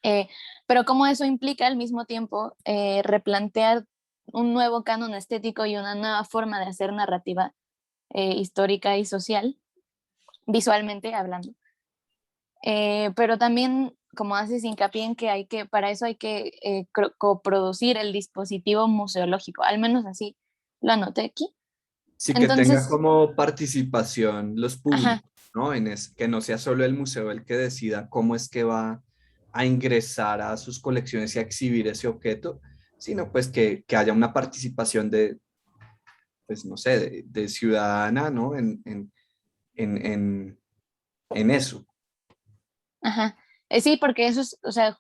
eh, pero como eso implica al mismo tiempo replantear un nuevo canon estético y una nueva forma de hacer narrativa histórica y social, visualmente hablando. Pero también, como haces hincapié en que para eso hay que coproducir el dispositivo museológico, al menos así lo anoté aquí. Sí, que tenga Entonces, como participación los ajá, públicos, ¿no? Que no sea solo el museo el que decida cómo es que va a ingresar a sus colecciones y a exhibir ese objeto, sino pues que haya una participación pues no sé, de ciudadana, ¿no? En, en, en eso. ajá. Sí, porque eso es, o sea,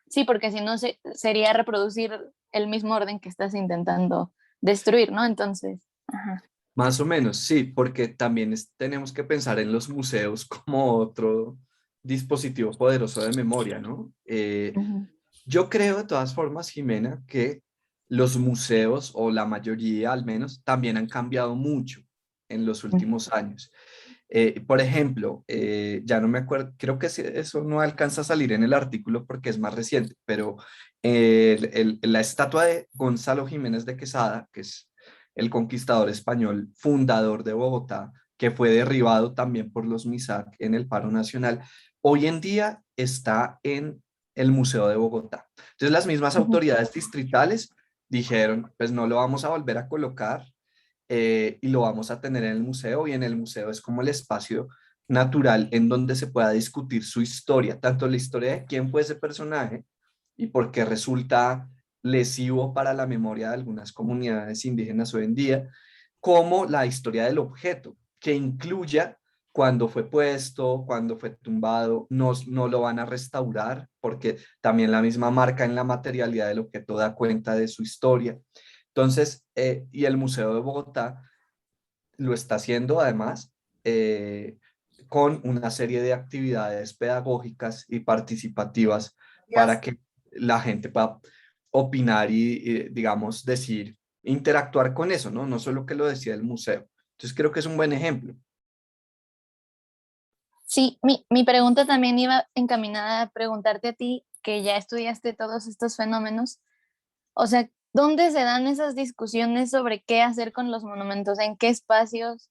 sí, porque si no sería reproducir el mismo orden que estás intentando destruir, ¿no? Entonces, ajá. Más o menos, sí, porque también tenemos que pensar en los museos como otro dispositivo poderoso de memoria, ¿no? Ujú, Yo creo de todas formas, Jimena, que los museos, o la mayoría al menos, también han cambiado mucho en los ujú, últimos años. Por ejemplo, ya no me acuerdo, creo que eso no alcanza a salir en el artículo porque es más reciente, pero la estatua de Gonzalo Jiménez de Quesada, que es el conquistador español, fundador de Bogotá, que fue derribado también por los MISAC en el paro nacional, hoy en día está en el Museo de Bogotá. Entonces las mismas ujú. autoridades distritales dijeron, pues no lo vamos a volver a colocar y lo vamos a tener en el museo, y en el museo es como el espacio natural en donde se pueda discutir su historia, tanto la historia de quién fue ese personaje y por qué resulta lesivo para la memoria de algunas comunidades indígenas hoy en día, como la historia del objeto, que incluya cuándo fue puesto, cuándo fue tumbado, no lo van a restaurar, porque también la misma marca en la materialidad del objeto da cuenta de su historia. Entonces, y el Museo de Bogotá lo está haciendo además con una serie de actividades pedagógicas y participativas para que la gente pueda opinar y, digamos, decir, interactuar con eso, ¿no? No solo que lo decía el museo. Entonces creo que es un buen ejemplo. Sí, mi pregunta también iba encaminada a preguntarte a ti, que ya estudiaste todos estos fenómenos. O sea, ¿dónde se dan esas discusiones sobre qué hacer con los monumentos? ¿En qué espacios?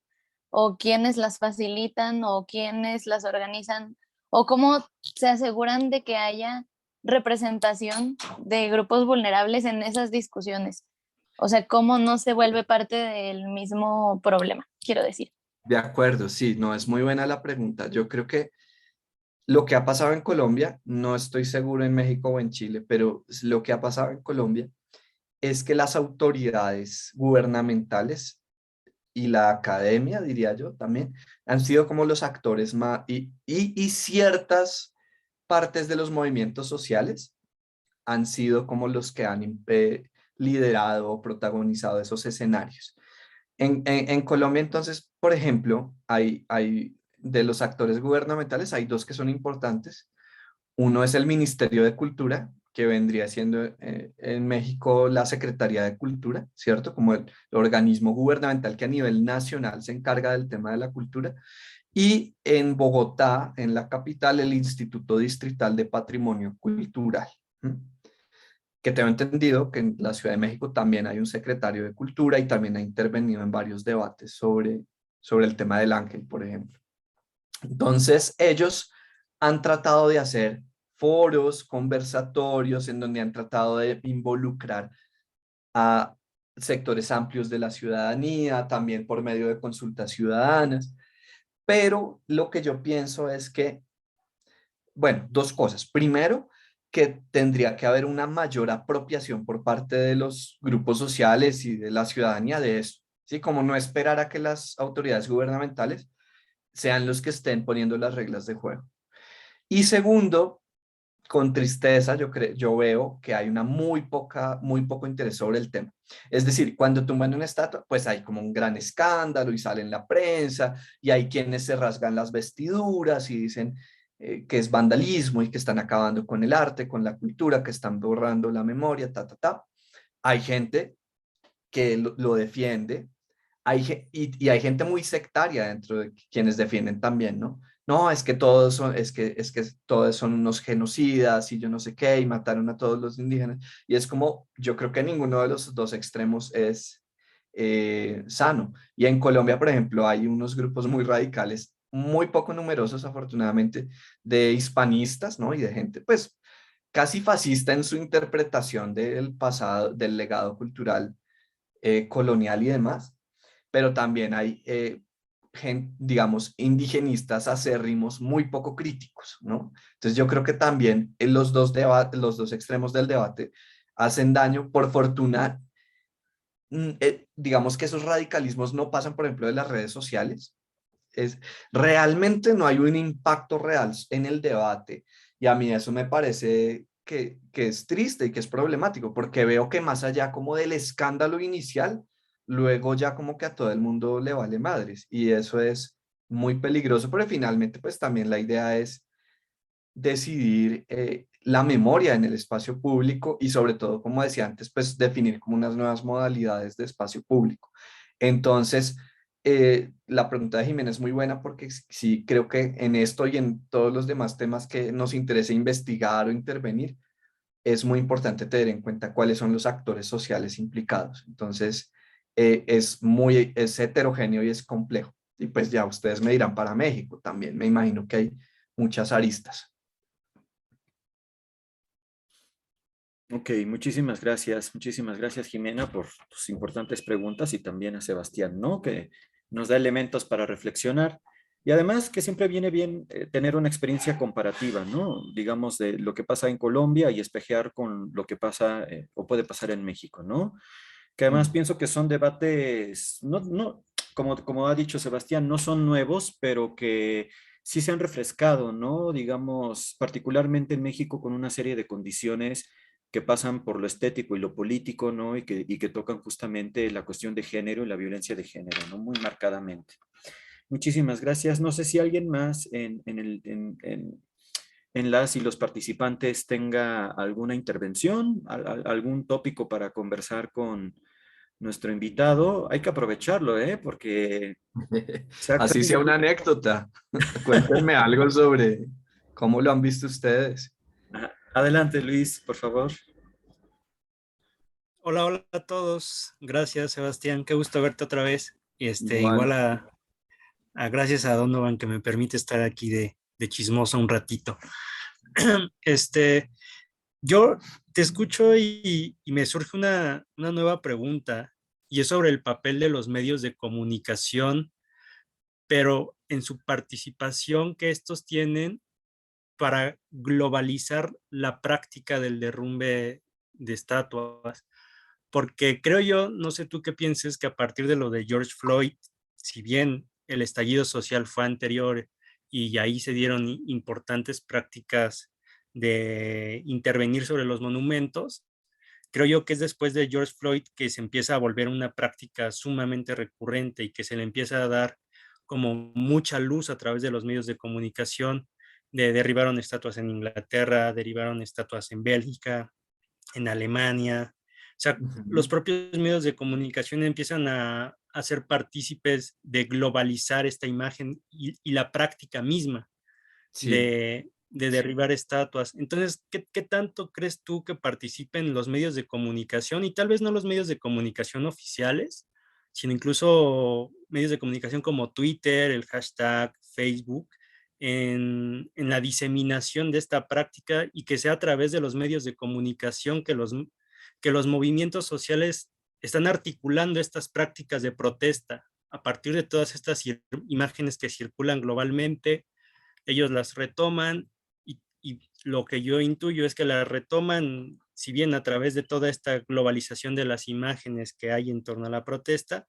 ¿O quiénes las facilitan? ¿O quiénes las organizan? ¿O cómo se aseguran de que haya representación de grupos vulnerables en esas discusiones? O sea, ¿cómo no se vuelve parte del mismo problema, quiero decir? De acuerdo, sí, no, es muy buena la pregunta. Yo creo que lo que ha pasado en Colombia, no estoy seguro en México o en Chile, pero lo que ha pasado en Colombia es que las autoridades gubernamentales y la academia, diría yo también, han sido como los actores más, y ciertas partes de los movimientos sociales han sido como los que han liderado o protagonizado esos escenarios. En Colombia, entonces, por ejemplo, hay de los actores gubernamentales, hay dos que son importantes. Uno es el Ministerio de Cultura, que vendría siendo en México la Secretaría de Cultura, ¿cierto? Como el organismo gubernamental que a nivel nacional se encarga del tema de la cultura. Y en Bogotá, en la capital, el Instituto Distrital de Patrimonio Cultural. ¿Mm? Que tengo entendido que en la Ciudad de México también hay un secretario de Cultura y también ha intervenido en varios debates sobre el tema del ángel, por ejemplo. Entonces, ellos han tratado de hacer foros, conversatorios, en donde han tratado de involucrar a sectores amplios de la ciudadanía, también por medio de consultas ciudadanas. Pero lo que yo pienso es que, bueno, dos cosas. Primero, que tendría que haber una mayor apropiación por parte de los grupos sociales y de la ciudadanía de eso, ¿sí? Como no esperar a que las autoridades gubernamentales sean los que estén poniendo las reglas de juego. Y segundo, con tristeza, yo veo que hay muy poco interés sobre el tema. Es decir, cuando tumban una estatua, pues hay como un gran escándalo y sale en la prensa y hay quienes se rasgan las vestiduras y dicen que es vandalismo y que están acabando con el arte, con la cultura, que están borrando la memoria, ta, ta, ta. Hay gente que lo defiende, y hay gente muy sectaria dentro de quienes defienden también, ¿no? No, es que todos son, es que todos son unos genocidas y yo no sé qué, y mataron a todos los indígenas. Y es como, yo creo que ninguno de los dos extremos es sano. Y en Colombia, por ejemplo, hay unos grupos muy radicales, muy poco numerosos, afortunadamente, de hispanistas, ¿no? Y de gente, pues, casi fascista en su interpretación del pasado, del legado cultural colonial y demás, pero también hay, digamos, indigenistas acérrimos muy poco críticos, ¿no? Entonces yo creo que también en los dos extremos del debate hacen daño. Por fortuna, digamos que esos radicalismos no pasan, por ejemplo, de las redes sociales. Es, realmente no hay un impacto real en el debate y a mí eso me parece que es triste y que es problemático porque veo que más allá como del escándalo inicial, luego ya como que a todo el mundo le vale madres y eso es muy peligroso, pero finalmente pues también la idea es decidir la memoria en el espacio público y sobre todo, como decía antes, pues definir como unas nuevas modalidades de espacio público. Entonces, la pregunta de Jiménez es muy buena porque sí creo que en esto y en todos los demás temas que nos interesa investigar o intervenir, es muy importante tener en cuenta cuáles son los actores sociales implicados. Entonces, es heterogéneo y es complejo. Y pues ya ustedes me dirán para México también, me imagino que hay muchas aristas. Ok, muchísimas gracias Jimena por tus importantes preguntas y también a Sebastián, ¿no? Que nos da elementos para reflexionar y además que siempre viene bien tener una experiencia comparativa, ¿no? Digamos de lo que pasa en Colombia y espejear con lo que pasa o puede pasar en México, ¿no? Que además pienso que son debates, como ha dicho Sebastián, no son nuevos, pero que sí se han refrescado, ¿no? Digamos, particularmente en México con una serie de condiciones que pasan por lo estético y lo político, ¿no? Y que tocan justamente la cuestión de género y la violencia de género, ¿no? Muy marcadamente. Muchísimas gracias. No sé si alguien más en las y los participantes tenga alguna intervención, algún tópico para conversar con nuestro invitado. Hay que aprovecharlo, ¿eh? Porque Así sea una anécdota. Cuéntenme algo sobre cómo lo han visto ustedes. Ajá. Adelante, Luis, por favor. Hola, hola a todos. Gracias, Sebastián. Qué gusto verte otra vez. Y Igual. igual gracias a Donovan que me permite estar aquí de chismoso un ratito. Este, yo te escucho y me surge una nueva pregunta y es sobre el papel de los medios de comunicación, pero en su participación que estos tienen para globalizar la práctica del derrumbe de estatuas. Porque creo yo, no sé tú qué pienses, que a partir de lo de George Floyd, si bien el estallido social fue anterior y ahí se dieron importantes prácticas de intervenir sobre los monumentos, creo yo que es después de George Floyd que se empieza a volver una práctica sumamente recurrente y que se le empieza a dar como mucha luz a través de los medios de comunicación. Derribaron estatuas en Inglaterra, derribaron estatuas en Bélgica, en Alemania. O sea, los Ujú. propios medios de comunicación empiezan a ser partícipes de globalizar esta imagen y la práctica misma Sí. de derribar estatuas. Entonces, ¿qué tanto crees tú que participen los medios de comunicación y tal vez no los medios de comunicación oficiales, sino incluso medios de comunicación como Twitter, el hashtag, Facebook, en la diseminación de esta práctica y que sea a través de los medios de comunicación que los movimientos sociales están articulando estas prácticas de protesta a partir de todas estas imágenes que circulan globalmente? Ellos las retoman y lo que yo intuyo es que las retoman, si bien a través de toda esta globalización de las imágenes que hay en torno a la protesta,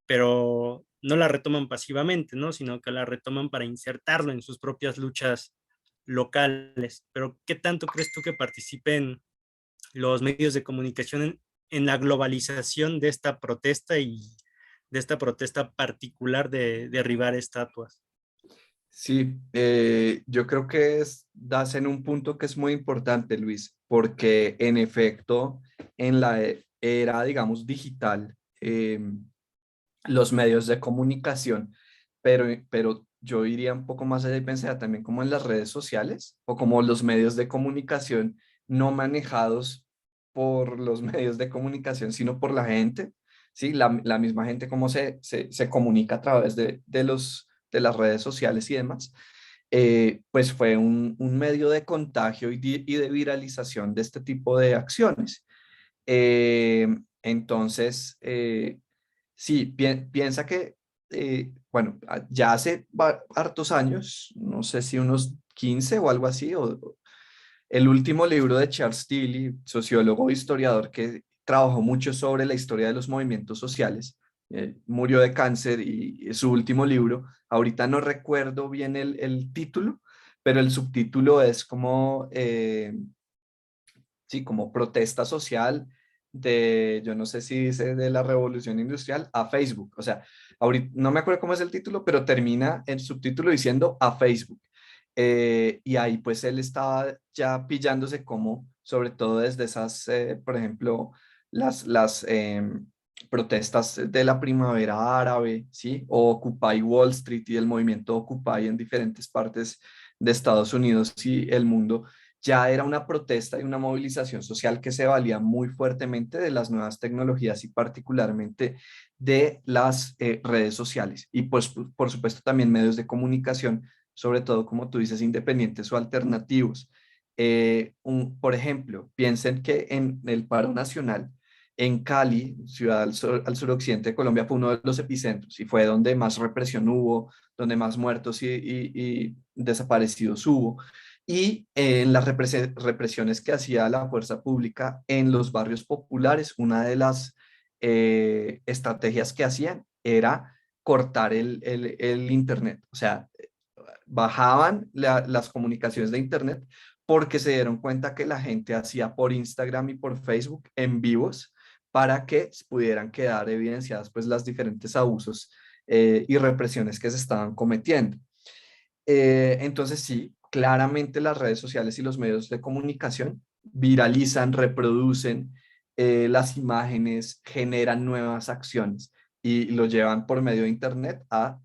pero no la retoman pasivamente, ¿no? Sino que la retoman para insertarlo en sus propias luchas locales. Pero ¿qué tanto crees tú que participen los medios de comunicación en la globalización de esta protesta y de esta protesta particular de derribar estatuas? Sí, yo creo que das en un punto que es muy importante, Luis, porque en efecto, en la era, digamos, digital, los medios de comunicación, pero yo iría un poco más allá y pensaría también como en las redes sociales o como los medios de comunicación no manejados por los medios de comunicación, sino por la gente, ¿sí? La misma gente cómo se comunica a través de las redes sociales y demás. Pues fue un medio de contagio y de viralización de este tipo de acciones. Eh, entonces, sí, piensa que, bueno, ya hace hartos años, no sé si unos 15 o algo así, o el último libro de Charles Tilly, sociólogo e historiador que trabajó mucho sobre la historia de los movimientos sociales, murió de cáncer y su último libro, ahorita no recuerdo bien el título, pero el subtítulo es como sí, como protesta social de, yo no sé si dice de la revolución industrial a Facebook. O sea, ahorita no me acuerdo cómo es el título, pero termina el subtítulo diciendo a Facebook. Y ahí pues él estaba ya pillándose como, sobre todo desde esas, por ejemplo, las protestas de la primavera árabe, ¿sí? O Occupy Wall Street y el movimiento Occupy en diferentes partes de Estados Unidos y el mundo ya era una protesta y una movilización social que se valía muy fuertemente de las nuevas tecnologías y particularmente de las redes sociales. Y pues, por supuesto, también medios de comunicación, sobre todo, como tú dices, independientes o alternativos. Por ejemplo, piensen que en el paro nacional, en Cali, ciudad al suroccidente de Colombia, fue uno de los epicentros y fue donde más represión hubo, donde más muertos y desaparecidos hubo y en las represiones que hacía la fuerza pública en los barrios populares, una de las estrategias que hacían era cortar el Internet. O sea, bajaban las comunicaciones de Internet porque se dieron cuenta que la gente hacía por Instagram y por Facebook en vivos para que pudieran quedar evidenciadas pues las diferentes abusos y represiones que se estaban cometiendo. Entonces sí, claramente las redes sociales y los medios de comunicación viralizan, reproducen las imágenes, generan nuevas acciones y lo llevan por medio de Internet a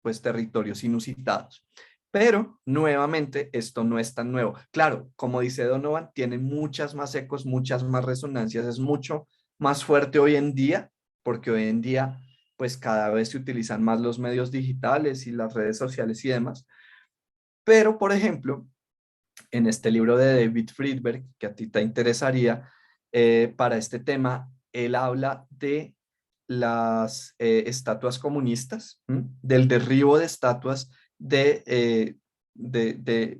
pues territorios inusitados. Pero nuevamente esto no es tan nuevo. Claro, como dice Donovan, tiene muchas más ecos, muchas más resonancias, es mucho más fuerte hoy en día, porque hoy en día pues cada vez se utilizan más los medios digitales y las redes sociales y demás. Pero, por ejemplo, en este libro de David Friedberg, que a ti te interesaría, para este tema, él habla de las estatuas comunistas, ¿m? Del derribo de estatuas de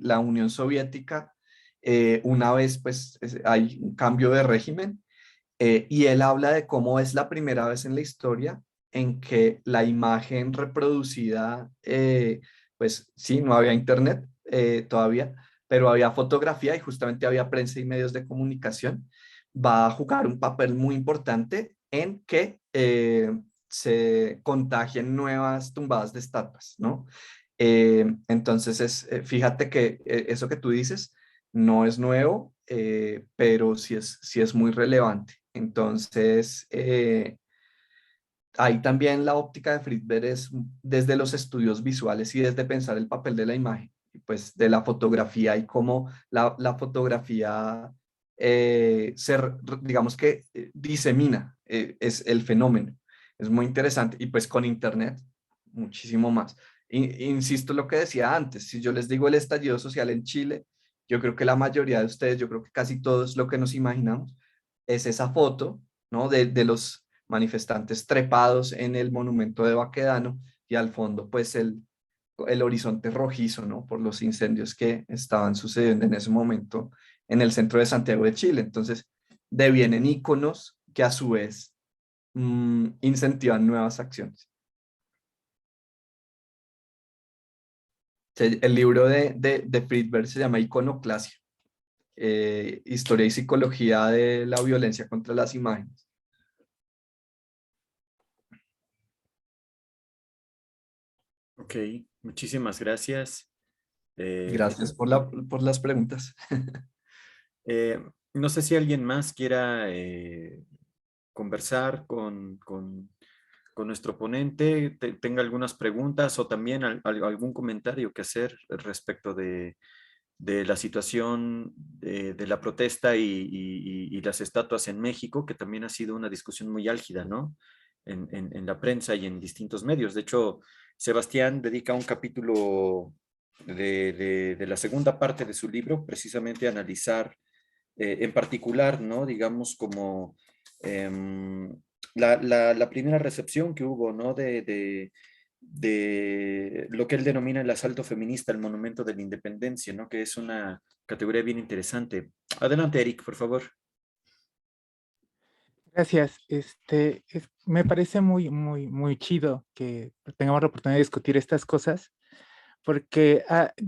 la Unión Soviética, una vez pues hay un cambio de régimen, y él habla de cómo es la primera vez en la historia en que la imagen reproducida, pues sí, no había internet todavía, pero había fotografía y justamente había prensa y medios de comunicación, va a jugar un papel muy importante en que se contagien nuevas tumbadas de estatuas, ¿no? Entonces, fíjate que eso que tú dices no es nuevo, pero sí es muy relevante. Entonces, ahí también la óptica de Friedberg es desde los estudios visuales y desde pensar el papel de la imagen, y pues de la fotografía y cómo la fotografía digamos que disemina es el fenómeno. Es muy interesante y pues con internet muchísimo más. Insisto lo que decía antes, si yo les digo el estallido social en Chile, yo creo que la mayoría de ustedes, yo creo que casi todos lo que nos imaginamos es esa foto, ¿no? De los manifestantes trepados en el monumento de Baquedano y al fondo pues el horizonte rojizo, ¿no? Por los incendios que estaban sucediendo en ese momento en el centro de Santiago de Chile. Entonces, devienen íconos que a su vez incentivan nuevas acciones. El libro de Friedberg se llama Iconoclasia, Historia y Psicología de la Violencia contra las Imágenes. Ok, muchísimas gracias. Gracias por las preguntas. Eh, no sé si alguien más quiera conversar con nuestro ponente, tenga algunas preguntas o también algún comentario que hacer respecto de la situación de la protesta y las estatuas en México, que también ha sido una discusión muy álgida, ¿no? En la prensa y en distintos medios. De hecho, Sebastián dedica un capítulo de la segunda parte de su libro precisamente a analizar en particular, ¿no? Digamos como em, la primera recepción que hubo, ¿no? De lo que él denomina el asalto feminista al Monumento de la Independencia, ¿no? Que es una categoría bien interesante. Adelante, Eric, por favor. Gracias. Me parece muy chido que tengamos la oportunidad de discutir estas cosas, porque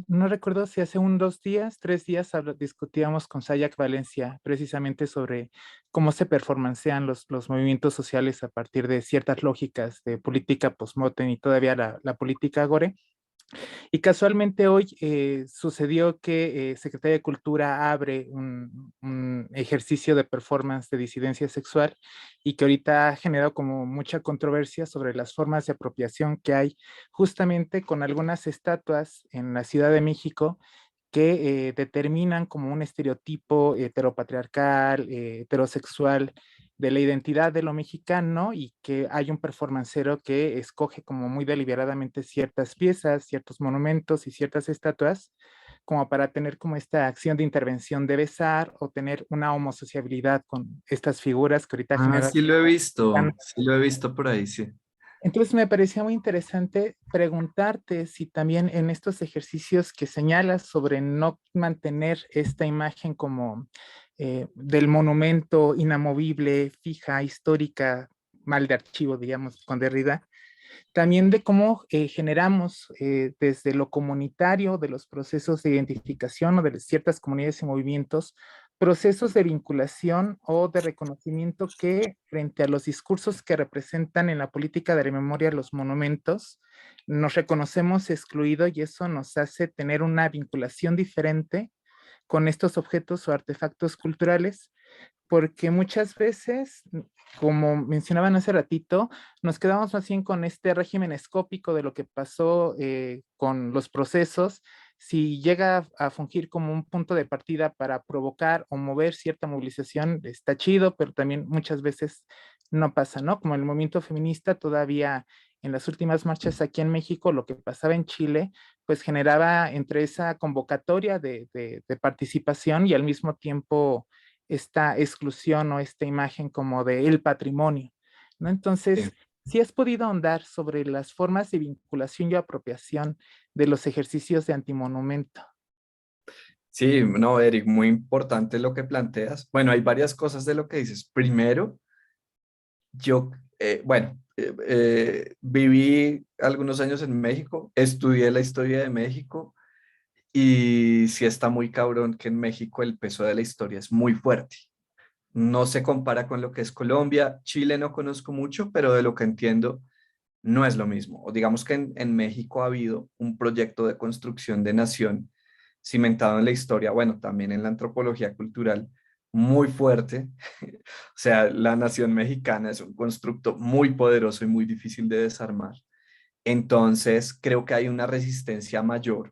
no recuerdo si hace 2 días, 3 días, discutíamos con Sayak Valencia precisamente sobre cómo se performancean los movimientos sociales a partir de ciertas lógicas de política postmodern y todavía la política gore. Y casualmente hoy sucedió que Secretaría de Cultura abre un ejercicio de performance de disidencia sexual y que ahorita ha generado como mucha controversia sobre las formas de apropiación que hay justamente con algunas estatuas en la Ciudad de México que determinan como un estereotipo heteropatriarcal, heterosexual de la identidad de lo mexicano y que hay un performancero que escoge como muy deliberadamente ciertas piezas, ciertos monumentos y ciertas estatuas como para tener como esta acción de intervención de besar o tener una homosociabilidad con estas figuras que ahorita Ah, generan. sí lo he visto por ahí, sí. Entonces me parecía muy interesante preguntarte si también en estos ejercicios que señalas sobre no mantener esta imagen como del monumento inamovible, fija, histórica, mal de archivo, digamos, con Derrida, también de cómo generamos desde lo comunitario, de los procesos de identificación o de ciertas comunidades y movimientos, procesos de vinculación o de reconocimiento que frente a los discursos que representan en la política de la memoria los monumentos, nos reconocemos excluidos y eso nos hace tener una vinculación diferente con estos objetos o artefactos culturales, porque muchas veces, como mencionaban hace ratito, nos quedamos más bien con este régimen escópico de lo que pasó con los procesos. Si llega a fungir como un punto de partida para provocar o mover cierta movilización, está chido, pero también muchas veces no pasa, ¿no? Como el movimiento feminista todavía en las últimas marchas aquí en México, lo que pasaba en Chile, pues generaba entre esa convocatoria de participación y al mismo tiempo esta exclusión o esta imagen como de el patrimonio, ¿no? Entonces, si has podido ahondar sobre las formas de vinculación y apropiación de los ejercicios de antimonumento. Sí, no, Eric, muy importante lo que planteas. Bueno, hay varias cosas de lo que dices. Primero, yo, viví algunos años en México, estudié la historia de México y sí está muy cabrón que en México el peso de la historia es muy fuerte. No se compara con lo que es Colombia. Chile no conozco mucho, pero de lo que entiendo no es lo mismo. O digamos que en México ha habido un proyecto de construcción de nación cimentado en la historia, bueno, también en la antropología cultural, muy fuerte. O sea, la nación mexicana es un constructo muy poderoso y muy difícil de desarmar. Entonces, creo que hay una resistencia mayor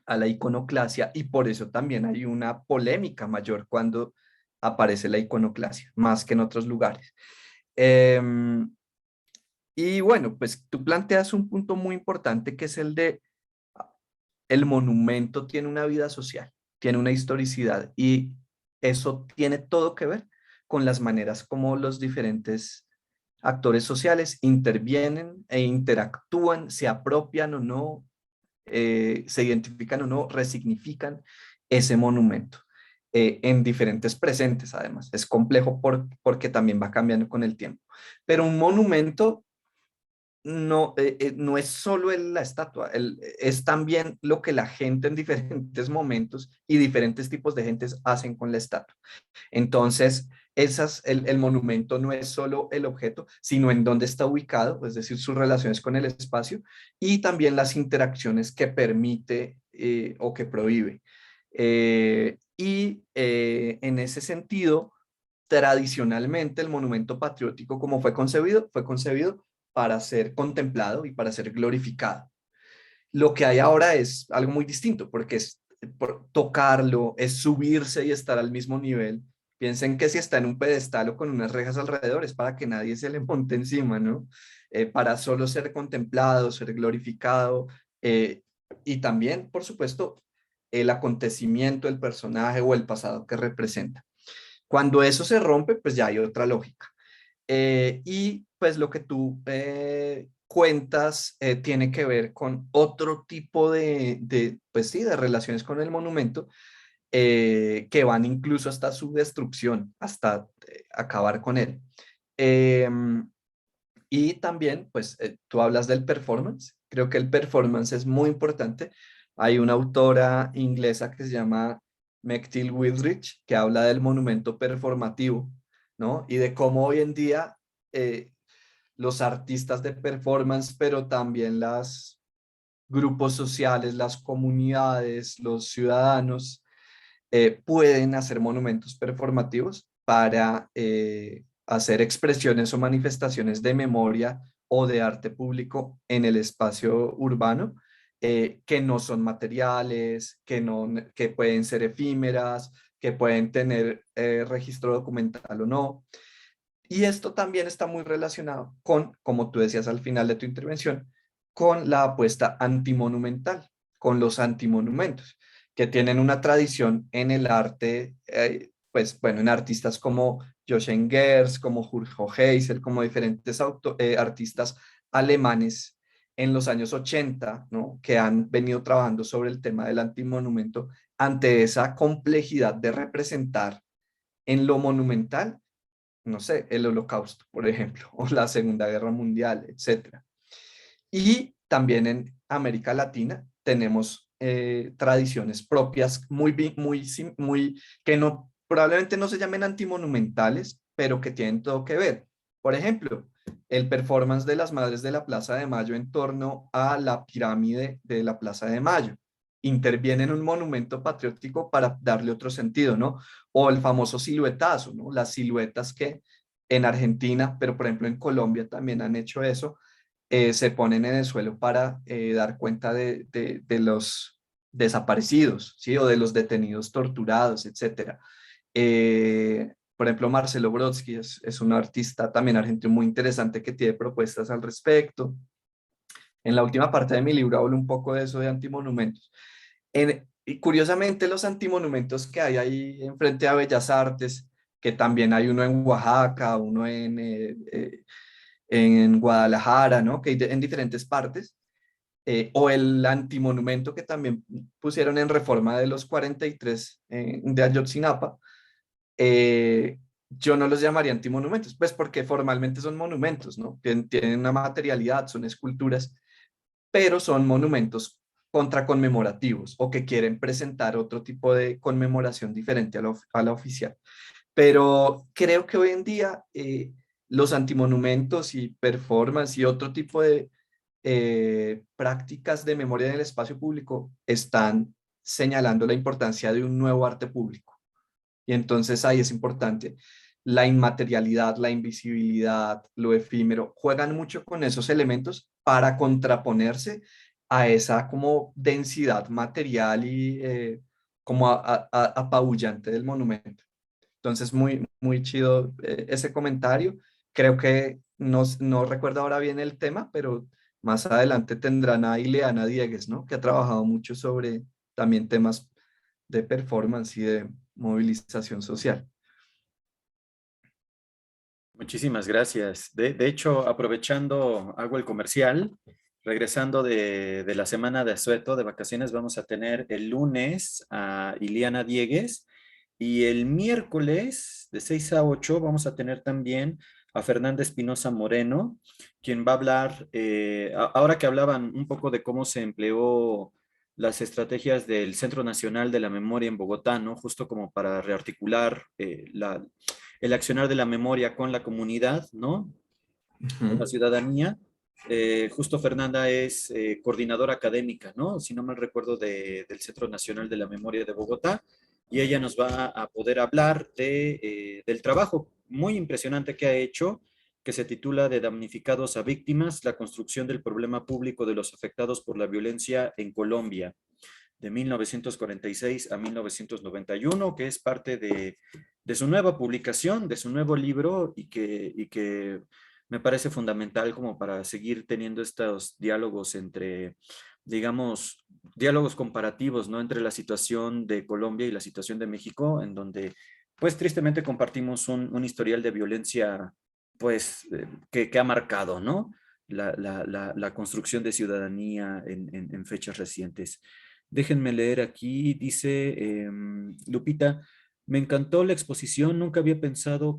a la iconoclasia y por eso también hay una polémica mayor cuando aparece la iconoclasia, más que en otros lugares. Em, y bueno, pues tú planteas un punto muy importante que es el de el monumento tiene una vida social, tiene una historicidad y eso tiene todo que ver con las maneras como los diferentes actores sociales intervienen e interactúan, se apropian o no, se identifican o no, resignifican ese monumento en diferentes presentes además. Es complejo porque también va cambiando con el tiempo. Pero un monumento no es solo la estatua, es también lo que la gente en diferentes momentos y diferentes tipos de gentes hacen con la estatua. Entonces, el monumento no es solo el objeto, sino en dónde está ubicado, es decir, sus relaciones con el espacio y también las interacciones que permite o que prohíbe. En ese sentido, tradicionalmente el monumento patriótico, como fue concebido para ser contemplado y para ser glorificado. Lo que hay ahora es algo muy distinto, porque es tocarlo, es subirse y estar al mismo nivel. Piensen que si está en un pedestal o con unas rejas alrededor es para que nadie se le monte encima, ¿no? Para solo ser contemplado, ser glorificado y también, por supuesto, el acontecimiento, el personaje o el pasado que representa. Cuando eso se rompe, pues ya hay otra lógica. Y pues lo que tú cuentas tiene que ver con otro tipo pues sí, de relaciones con el monumento que van incluso hasta su destrucción, hasta acabar con él. Y también, pues tú hablas del performance. Creo que el performance es muy importante. Hay una autora inglesa que se llama Mechtil Wheldridge que habla del monumento performativo, ¿no? Y de cómo hoy en día eh, los artistas de performance, pero también los grupos sociales, las comunidades, los ciudadanos, pueden hacer monumentos performativos para hacer expresiones o manifestaciones de memoria o de arte público en el espacio urbano, que no son materiales, que pueden ser efímeras, que pueden tener registro documental o no. Y esto también está muy relacionado con, como tú decías al final de tu intervención, con la apuesta antimonumental, con los antimonumentos, que tienen una tradición en el arte, pues bueno, en artistas como Jochen Gers, como Urho Heisel, como diferentes artistas alemanes en los años 80, ¿no? Que han venido trabajando sobre el tema del antimonumento ante esa complejidad de representar en lo monumental, no sé, el Holocausto, por ejemplo, o la Segunda Guerra Mundial, etcétera. Y también en América Latina tenemos tradiciones propias que no, probablemente no se llamen antimonumentales, pero que tienen todo que ver. Por ejemplo, el performance de las Madres de la Plaza de Mayo en torno a la pirámide de la Plaza de Mayo. Interviene en un monumento patriótico para darle otro sentido, ¿no? O el famoso siluetazo, ¿no? Las siluetas que en Argentina, pero por ejemplo en Colombia también han hecho eso, se ponen en el suelo para dar cuenta de los desaparecidos, ¿sí? O de los detenidos torturados, etcétera. Por ejemplo, Marcelo Brodsky es un artista también argentino muy interesante que tiene propuestas al respecto. En la última parte de mi libro hablo un poco de eso de antimonumentos. Y curiosamente los antimonumentos que hay ahí enfrente a Bellas Artes, que también hay uno en Oaxaca, uno en Guadalajara, ¿no? Que hay en diferentes partes, o el antimonumento que también pusieron en reforma de los 43 de Ayotzinapa, yo no los llamaría antimonumentos, pues porque formalmente son monumentos, ¿no? Tienen una materialidad, son esculturas, pero son monumentos contraconmemorativos o que quieren presentar otro tipo de conmemoración diferente a la oficial. Pero creo que hoy en día los antimonumentos y performance y otro tipo de prácticas de memoria en el espacio público están señalando la importancia de un nuevo arte público. Y entonces ahí es importante la inmaterialidad, la invisibilidad, lo efímero, juegan mucho con esos elementos para contraponerse a esa como densidad material y como apabullante del monumento. Entonces, muy chido ese comentario. Creo que no recuerdo ahora bien el tema, pero más adelante tendrán a Ileana Diegues, ¿no? Que ha trabajado mucho sobre también temas de performance y de movilización social. Muchísimas gracias. De hecho, aprovechando, hago el comercial. Regresando de la semana de asueto, de vacaciones, vamos a tener el lunes a Ileana Diegues y el miércoles de 6 a 8 vamos a tener también a Fernanda Espinosa Moreno, quien va a hablar, ahora que hablaban un poco de cómo se empleó las estrategias del Centro Nacional de la Memoria en Bogotá, ¿no? Justo como para rearticular el accionar de la memoria con la comunidad, ¿no? Con la ciudadanía. Justo Fernanda es coordinadora académica, ¿no? Si no mal recuerdo, del Centro Nacional de la Memoria de Bogotá, y ella nos va a poder hablar del trabajo muy impresionante que ha hecho, que se titula De damnificados a víctimas, la construcción del problema público de los afectados por la violencia en Colombia, de 1946 a 1991, que es parte de su nueva publicación, de su nuevo libro, y que me parece fundamental como para seguir teniendo estos diálogos entre, digamos, diálogos comparativos, ¿no? Entre la situación de Colombia y la situación de México, en donde, pues, tristemente compartimos un historial de violencia, pues, que ha marcado, ¿no? La construcción de ciudadanía en fechas recientes. Déjenme leer aquí, dice Lupita, me encantó la exposición, nunca había pensado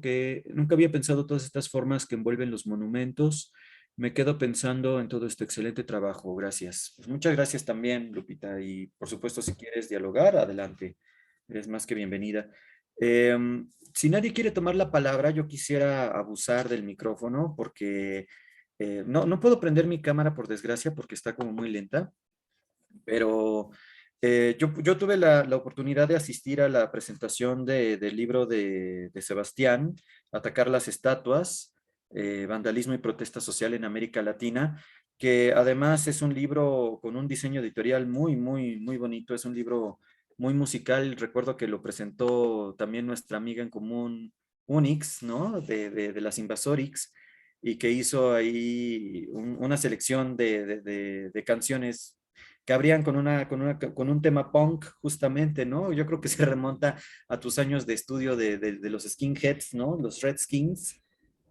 todas estas formas que envuelven los monumentos. Me quedo pensando en todo este excelente trabajo, gracias. Pues muchas gracias también, Lupita, y por supuesto, si quieres dialogar, adelante, eres más que bienvenida. Si nadie quiere tomar la palabra, yo quisiera abusar del micrófono porque no puedo prender mi cámara, por desgracia, porque está como muy lenta, pero yo tuve la oportunidad de asistir a la presentación del libro de Sebastián, Atacar las estatuas, vandalismo y protesta social en América Latina, que además es un libro con un diseño editorial muy bonito, es un libro muy musical. Recuerdo que lo presentó también nuestra amiga en común, Unix, ¿no? De las Invasorix, y que hizo ahí una selección de canciones que abrían con un tema punk, justamente, ¿no? Yo creo que se remonta a tus años de estudio de los skinheads, ¿no? Los Redskins,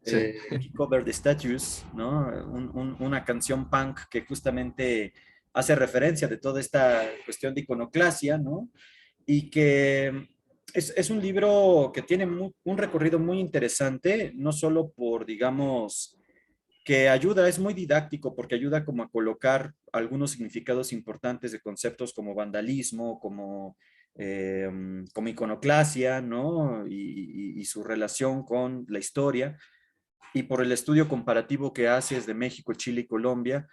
Sí. Kick Over the Statues, ¿no? Una canción punk que justamente hace referencia de toda esta cuestión de iconoclasia, ¿no? Y que es un libro que tiene un recorrido muy interesante, no solo por, digamos, que ayuda, es muy didáctico porque ayuda como a colocar algunos significados importantes de conceptos como vandalismo, como iconoclasia, ¿no? Y su relación con la historia, y por el estudio comparativo que haces de México, Chile y Colombia,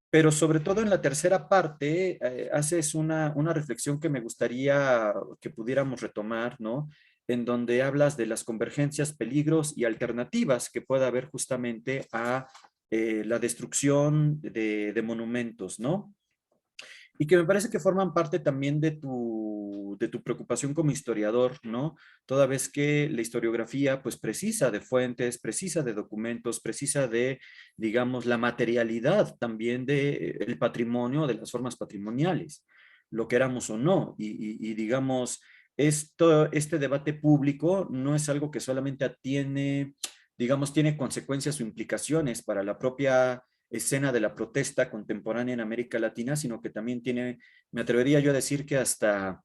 pero sobre todo en la tercera parte haces una reflexión que me gustaría que pudiéramos retomar, ¿no? En donde hablas de las convergencias, peligros y alternativas que pueda haber justamente a la destrucción de monumentos, ¿no? Y que me parece que forman parte también de tu preocupación como historiador, ¿no? Toda vez que la historiografía pues precisa de fuentes, precisa de documentos, precisa de, digamos, la materialidad también del patrimonio, de las formas patrimoniales, lo queramos o no. Y digamos, este debate público no es algo que solamente atiene, digamos, tiene consecuencias o implicaciones para la propia escena de la protesta contemporánea en América Latina, sino que también tiene, me atrevería yo a decir que hasta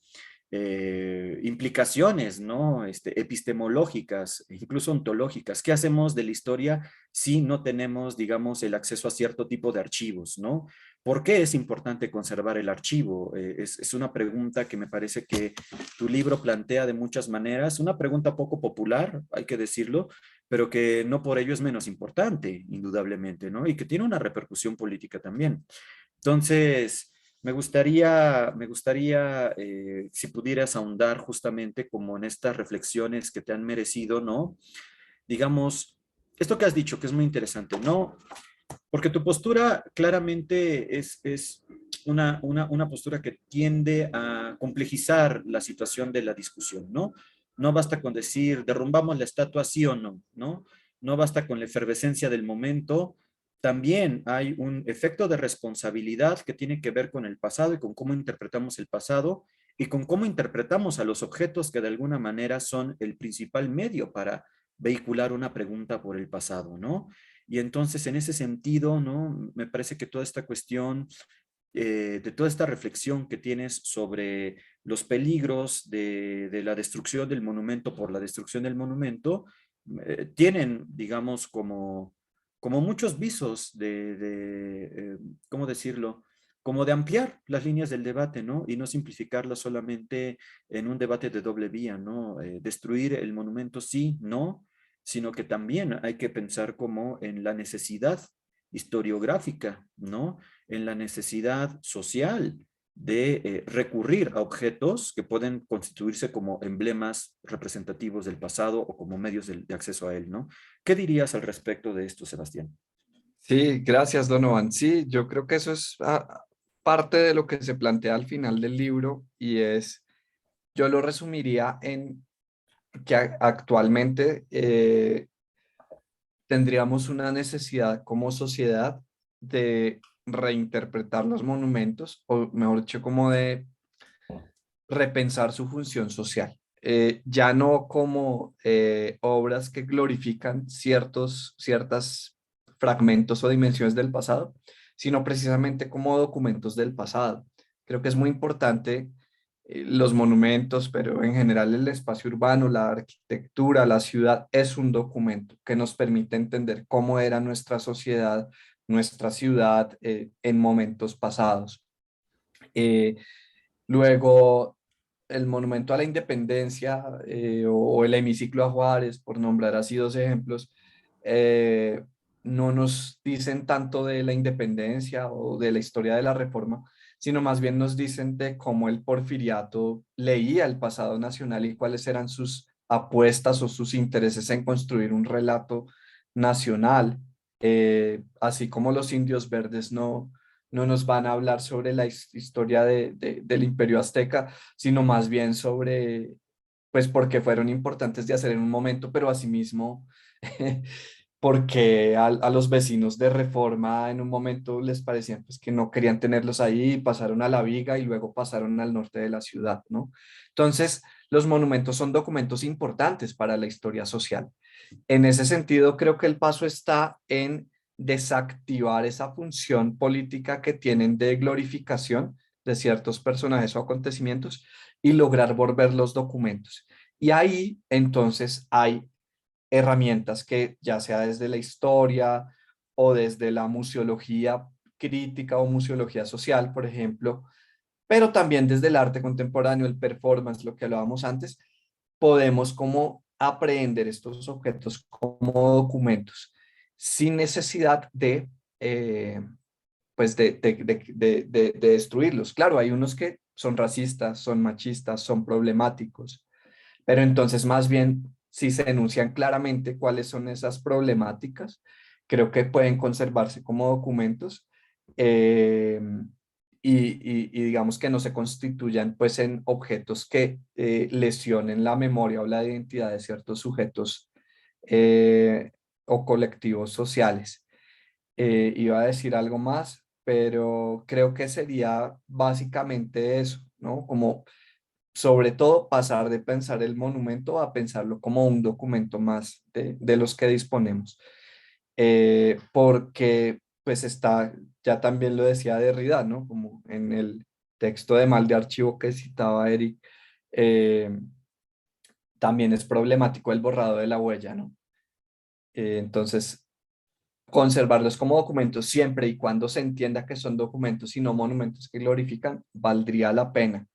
implicaciones, ¿no? Epistemológicas, incluso ontológicas. ¿Qué hacemos de la historia si no tenemos, digamos, el acceso a cierto tipo de archivos, ¿no? ¿Por qué es importante conservar el archivo? Es una pregunta que me parece que tu libro plantea de muchas maneras, una pregunta poco popular, hay que decirlo, pero que no por ello es menos importante, indudablemente, ¿no? Y que tiene una repercusión política también. Entonces, me gustaría si pudieras ahondar justamente como en estas reflexiones que te han merecido, ¿no? Digamos, esto que has dicho, que es muy interesante, ¿no? Porque tu postura claramente es una postura que tiende a complejizar la situación de la discusión, ¿no? No basta con decir, derrumbamos la estatua sí o no, ¿no? No basta con la efervescencia del momento. También hay un efecto de responsabilidad que tiene que ver con el pasado y con cómo interpretamos el pasado y con cómo interpretamos a los objetos que de alguna manera son el principal medio para vehicular una pregunta por el pasado, ¿no? Y entonces, en ese sentido, ¿no? Me parece que toda esta cuestión, de toda esta reflexión que tienes sobre los peligros de la destrucción del monumento por la destrucción del monumento, tienen, digamos, como muchos visos ¿cómo decirlo? Como de ampliar las líneas del debate, ¿no? Y no simplificarlas solamente en un debate de doble vía, ¿no? Destruir el monumento sí, no, sino que también hay que pensar como en la necesidad historiográfica, ¿no? En la necesidad social de recurrir a objetos que pueden constituirse como emblemas representativos del pasado o como medios de acceso a él, ¿no? ¿Qué dirías al respecto de esto, Sebastián? Sí, gracias, Donovan. Sí, yo creo que eso es parte de lo que se plantea al final del libro y es, yo lo resumiría en que actualmente tendríamos una necesidad como sociedad de reinterpretar los monumentos, o mejor dicho, como de repensar su función social. Ya no como obras que glorifican ciertas fragmentos o dimensiones del pasado, sino precisamente como documentos del pasado. Creo que es muy importante los monumentos, pero en general el espacio urbano, la arquitectura, la ciudad es un documento que nos permite entender cómo era nuestra sociedad, nuestra ciudad en momentos pasados. Eh, Luego, el Monumento a la Independencia o el Hemiciclo a Juárez, por nombrar así dos ejemplos, eh, no nos dicen tanto de la independencia o de la historia de la reforma, sino más bien nos dicen de cómo el porfiriato leía el pasado nacional y cuáles eran sus apuestas o sus intereses en construir un relato nacional, así como los indios verdes no nos van a hablar sobre la historia del Imperio Azteca, sino más bien sobre, pues, porque fueron importantes de hacer en un momento, pero asimismo, porque a los vecinos de Reforma en un momento les parecían pues, que no querían tenerlos ahí, pasaron a la Viga y luego pasaron al norte de la ciudad, ¿no? Entonces, los monumentos son documentos importantes para la historia social. En ese sentido, creo que el paso está en desactivar esa función política que tienen de glorificación de ciertos personajes o acontecimientos y lograr volver los documentos. Y ahí entonces hay herramientas que ya sea desde la historia o desde la museología crítica o museología social, por ejemplo, pero también desde el arte contemporáneo, el performance, lo que hablábamos antes, podemos como aprehender estos objetos como documentos sin necesidad de, pues de destruirlos. Claro, hay unos que son racistas, son machistas, son problemáticos, pero entonces más bien si se enuncian claramente cuáles son esas problemáticas, creo que pueden conservarse como documentos eh, y digamos que no se constituyan pues en objetos que lesionen la memoria o la identidad de ciertos sujetos o colectivos sociales. Iba a decir algo más, pero creo que sería básicamente eso, ¿no? Como sobre todo pasar de pensar el monumento a pensarlo como un documento más de los que disponemos. Porque pues está, ya también lo decía Derrida, ¿no? Como en el texto de Mal de Archivo que citaba Eric, eh, también es problemático el borrado de la huella, ¿no? Entonces, conservarlos como documentos siempre y cuando se entienda que son documentos y no monumentos que glorifican, valdría la pena.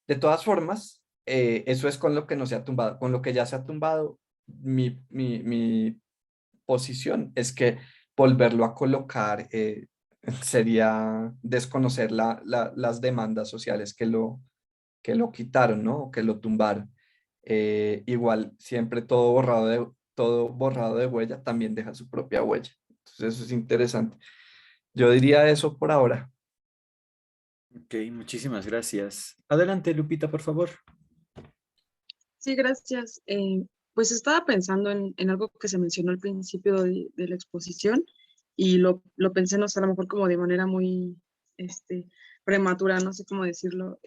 De todas formas, eso es con lo que no se ha tumbado. Con lo que ya se ha tumbado, mi posición es que volverlo a colocar sería desconocer las demandas sociales que lo quitaron, ¿no? O que lo tumbaron. Igual, siempre todo borrado de huella también deja su propia huella. Entonces, eso es interesante. Yo diría eso por ahora. Ok, muchísimas gracias. Adelante, Lupita, por favor. Sí, gracias. Pues estaba pensando en algo que se mencionó al principio de la exposición y lo pensé, no sé, a lo mejor como de manera muy prematura, no sé cómo decirlo.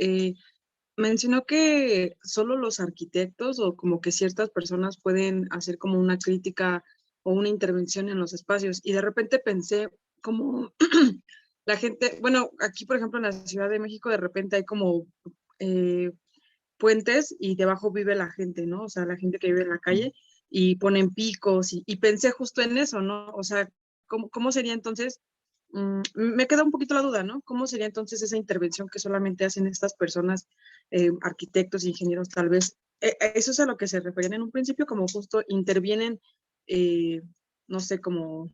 Mencionó que solo los arquitectos o como que ciertas personas pueden hacer como una crítica o una intervención en los espacios y de repente pensé como la gente, bueno, aquí por ejemplo en la Ciudad de México de repente hay como eh, puentes y debajo vive la gente, ¿no? O sea, la gente que vive en la calle y ponen picos y pensé justo en eso, ¿no? O sea, ¿cómo sería entonces? Me queda un poquito la duda, ¿no? ¿Cómo sería entonces esa intervención que solamente hacen estas personas, arquitectos, ingenieros, tal vez? Eso es a lo que se referían en un principio, como justo intervienen, eh, no sé, como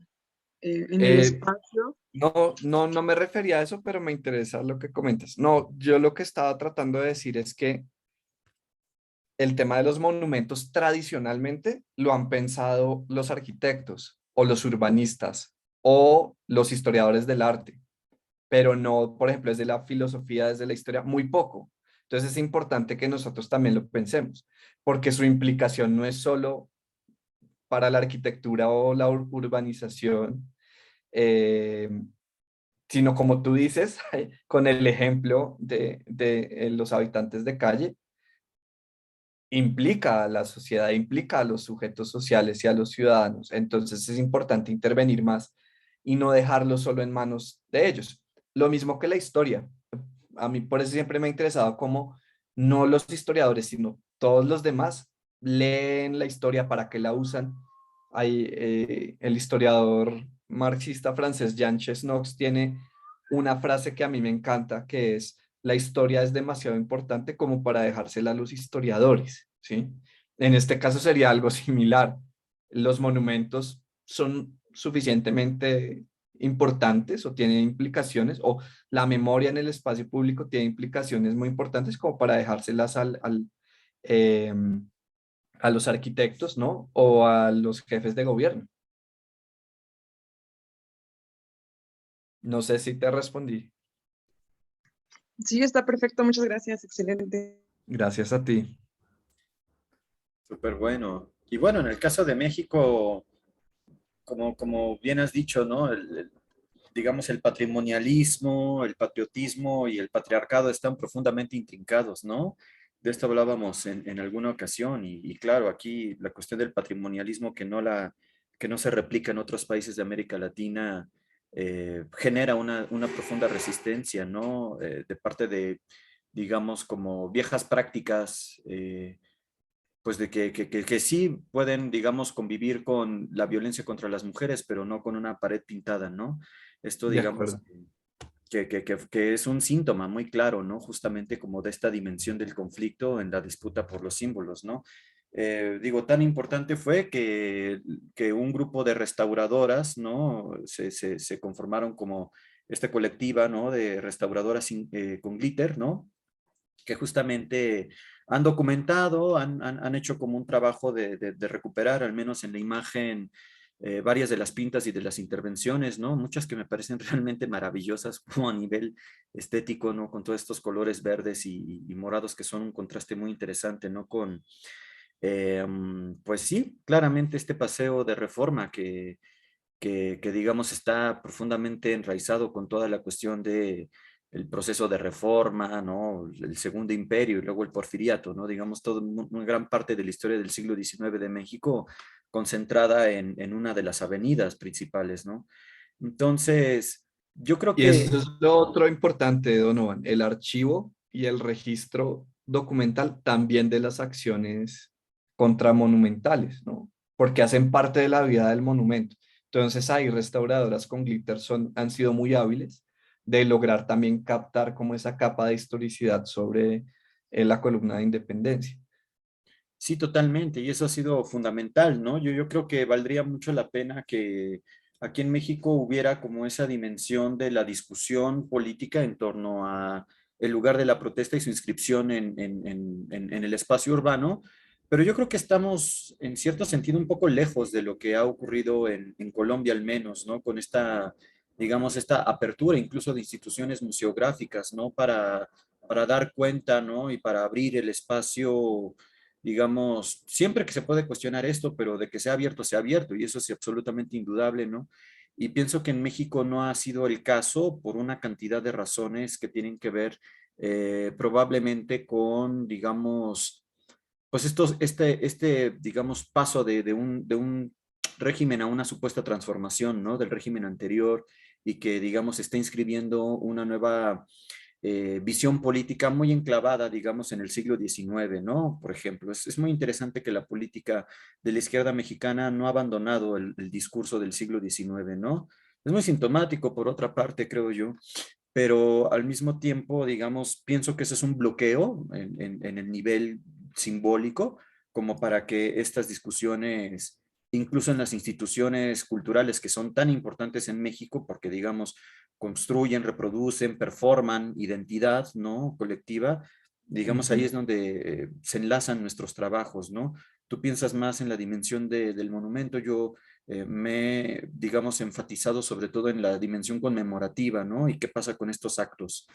en el Eh, espacio. no me refería a eso, pero me interesa lo que comentas. No, yo lo que estaba tratando de decir es que el tema de los monumentos tradicionalmente lo han pensado los arquitectos o los urbanistas o los historiadores del arte, pero no, por ejemplo, desde la filosofía, desde la historia, muy poco. Entonces es importante que nosotros también lo pensemos, porque su implicación no es solo para la arquitectura o la urbanización, eh, sino como tú dices, con el ejemplo de los habitantes de calle, implica a la sociedad, implica a los sujetos sociales y a los ciudadanos. Entonces es importante intervenir más y no dejarlo solo en manos de ellos. Lo mismo que la historia. A mí por eso siempre me ha interesado cómo no los historiadores, sino todos los demás leen la historia, para qué la usan. Hay, el historiador marxista francés Jean Chesnox tiene una frase que a mí me encanta, que es: la historia es demasiado importante como para dejársela a los historiadores, ¿sí? En este caso sería algo similar. Los monumentos son suficientemente importantes o tienen implicaciones, o la memoria en el espacio público tiene implicaciones muy importantes como para dejárselas eh, a los arquitectos, ¿no? O a los jefes de gobierno. No sé si te respondí. Sí, está perfecto, muchas gracias, excelente. Gracias a ti. Súper bueno. Y bueno, en el caso de México, como bien has dicho, ¿no? Digamos, el patrimonialismo, el patriotismo y el patriarcado están profundamente intrincados, ¿no? De esto hablábamos en alguna ocasión y claro, aquí la cuestión del patrimonialismo que no se replica en otros países de América Latina genera una profunda resistencia, ¿no? De parte de, digamos, como viejas prácticas pues de que sí pueden, digamos, convivir con la violencia contra las mujeres, pero no con una pared pintada, ¿no? Esto, De digamos, acuerdo. que es un síntoma muy claro, ¿no? Justamente como de esta dimensión del conflicto en la disputa por los símbolos, ¿no? Digo, tan importante fue que un grupo de restauradoras, ¿no? Se conformaron como esta colectiva, ¿no? De restauradoras con glitter, ¿no? Que justamente han documentado, han hecho como un trabajo de recuperar, al menos en la imagen, varias de las pintas y de las intervenciones, ¿no? Muchas que me parecen realmente maravillosas, como a nivel estético, ¿no? Con todos estos colores verdes y morados que son un contraste muy interesante, ¿no? Pues sí, claramente este paseo de reforma que digamos está profundamente enraizado con toda la cuestión de el proceso de reforma, ¿no? El Segundo Imperio y luego el Porfiriato, ¿no? Digamos, toda una gran parte de la historia del siglo XIX de México concentrada en una de las avenidas principales, ¿no? Entonces, yo creo Y que eso es lo otro importante, Donovan, el archivo y el registro documental también de las acciones contramonumentales, ¿no? Porque hacen parte de la vida del monumento. Entonces ahí restauradoras con glitter han sido muy hábiles de lograr también captar como esa capa de historicidad sobre la columna de Independencia. sí, totalmente, y eso ha sido fundamental, ¿no? Yo creo que valdría mucho la pena que aquí en México hubiera como esa dimensión de la discusión política en torno a el lugar de la protesta y su inscripción en el espacio urbano, pero yo creo que estamos en cierto sentido un poco lejos de lo que ha ocurrido en Colombia al menos, ¿no? Con esta, digamos, esta apertura incluso de instituciones museográficas, ¿no? Para dar cuenta, ¿no? Y para abrir el espacio, digamos, siempre que se puede cuestionar esto, pero de que sea abierto, y eso es absolutamente indudable, ¿no? Y pienso que en México no ha sido el caso por una cantidad de razones que tienen que ver probablemente con, digamos, pues digamos, paso de un régimen a una supuesta transformación, ¿no? Del régimen anterior y que, digamos, está inscribiendo una nueva visión política muy enclavada, digamos, en el siglo XIX, ¿no? Por ejemplo, es muy interesante que la política de la izquierda mexicana no ha abandonado el discurso del siglo XIX, ¿no? Es muy sintomático, por otra parte, creo yo, pero al mismo tiempo, digamos, pienso que eso es un bloqueo en el nivel simbólico, como para que estas discusiones, incluso en las instituciones culturales que son tan importantes en México, porque, digamos, construyen, reproducen, performan identidad, ¿no? Colectiva, digamos, ahí Ujú. es donde se enlazan nuestros trabajos, ¿no? Tú piensas más en la dimensión del monumento, yo me, digamos, enfatizado sobre todo en la dimensión conmemorativa, ¿no? Y qué pasa con estos actos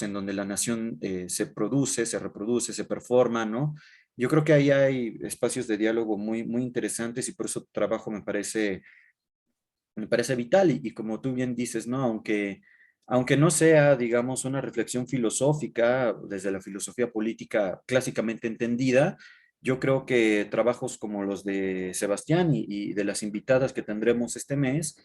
en donde la nación se produce, se reproduce, se performa, ¿no? Yo creo que ahí hay espacios de diálogo muy, muy interesantes y por eso tu trabajo me parece vital y como tú bien dices, ¿no? Aunque no sea, digamos, una reflexión filosófica desde la filosofía política clásicamente entendida, yo creo que trabajos como los de Sebastián y de las invitadas que tendremos este mes